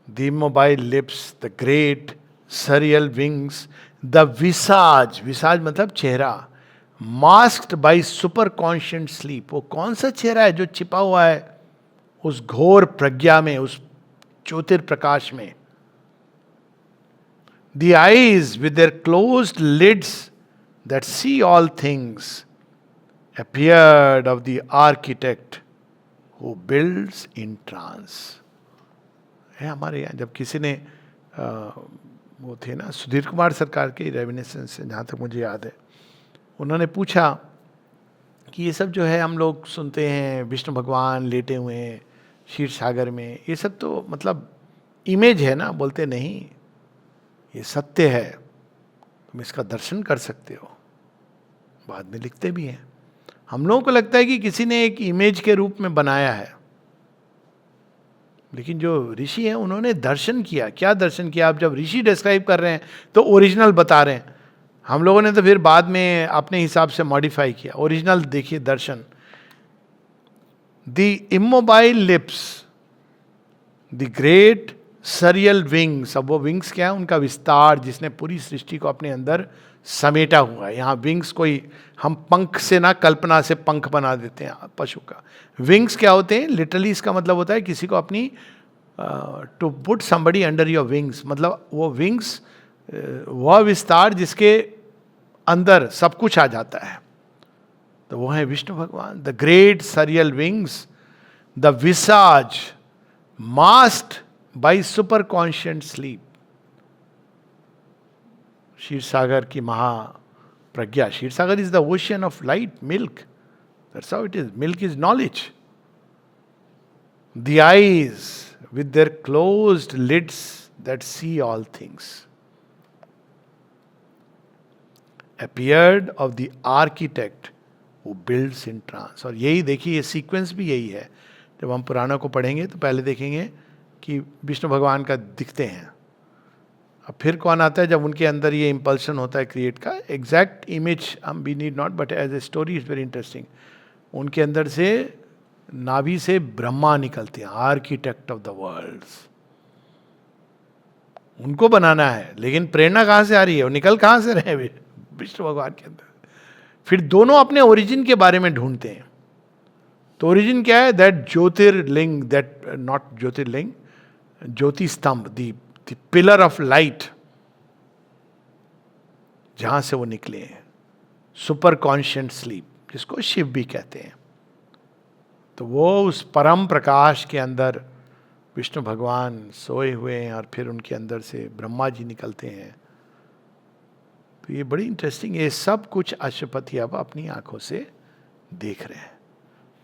The immobile lips, the great surreal wings the visage, visage मतलब चेहरा, masked by super conscient sleep, वो कौन सा चेहरा है जो छिपा हुआ है उस घोर प्रज्ञा में, उस ज्योतिर्प्रकाश में. The eyes with their closed lids that see all things appeared of the architect who builds in trance. है हमारे यहाँ जब किसी ने वो थे ना सुधीर कुमार सरकार के रेमिनिसेंस से, जहाँ तक मुझे याद है, उन्होंने पूछा कि ये सब जो है हम लोग सुनते हैं विष्णु भगवान लेटे हुए हैं क्षीर सागर में, ये सब तो मतलब इमेज है ना. बोलते नहीं, ये सत्य है, तुम इसका दर्शन कर सकते हो. बाद में लिखते भी हैं. हम लोगों को लगता है कि किसी ने एक इमेज के रूप में बनाया है, लेकिन जो ऋषि हैं उन्होंने दर्शन किया. क्या दर्शन किया? आप जब ऋषि डिस्क्राइब कर रहे हैं तो ओरिजिनल बता रहे हैं. हम लोगों ने तो फिर बाद में अपने हिसाब से मॉडिफाई किया. ओरिजिनल देखिए, दर्शन. The immobile lips, the great surreal wings. अब वो विंग्स क्या है? उनका विस्तार, जिसने पूरी सृष्टि को अपने अंदर समेटा हुआ है. यहाँ विंग्स कोई हम पंख से ना, कल्पना से पंख बना देते हैं पशु का. विंग्स क्या होते हैं? लिटरली इसका मतलब होता है किसी को अपनी to put somebody under your wings. मतलब वो विंग्स, वह विस्तार जिसके अंदर सब कुछ आ जाता है. तो वो है विष्णु भगवान. The great surreal wings, the visage masked by super conscient sleep. Kshir Sagar की महाप्रज्ञा. Kshir Sagar is the ocean of light, milk. That's how it is. Milk is knowledge. The eyes with their closed lids that see all things appeared of the architect who builds in trance. और यही देखिए, ये सीक्वेंस भी यही है. जब हम पुराणों को पढ़ेंगे तो पहले देखेंगे कि विष्णु भगवान का दिखते हैं. अब फिर कौन आता है? जब उनके अंदर ये इम्पल्शन होता है क्रिएट का. एग्जैक्ट इमेज हम we need not, but as a story is very interesting. उनके अंदर से नाभि से ब्रह्मा निकलते हैं, आर्किटेक्ट ऑफ द वर्ल्ड. उनको बनाना है, लेकिन प्रेरणा कहाँ से आ रही है? वो निकल कहाँ से रहे? विष्णु भगवान के अंदर. फिर दोनों अपने ओरिजिन के बारे में ढूंढते हैं. तो ओरिजिन क्या है? दैट ज्योतिर्लिंग, दैट नॉट ज्योतिर्लिंग, ज्योति स्तंभ, द पिलर ऑफ लाइट, जहां से वो निकले हैं. सुपर कॉन्शियंट स्लीप, जिसको शिव भी कहते हैं. तो वो उस परम प्रकाश के अंदर विष्णु भगवान सोए हुए हैं, और फिर उनके अंदर से ब्रह्मा जी निकलते हैं. तो ये बड़ी इंटरेस्टिंग, ये सब कुछ अशुपति अब अपनी आंखों से देख रहे हैं.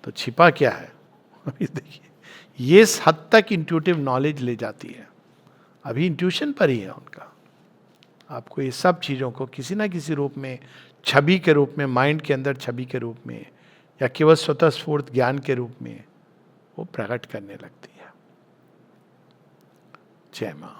तो छिपा क्या है? अभी देखिए, ये हद तक इंट्यूटिव नॉलेज ले जाती है. अभी इंट्यूशन पर ही है उनका. आपको ये सब चीज़ों को किसी ना किसी रूप में, छवि के रूप में, माइंड के अंदर छवि के रूप में, या केवल स्वतःस्फूर्त ज्ञान के रूप में वो प्रकट करने लगती है. जय मां.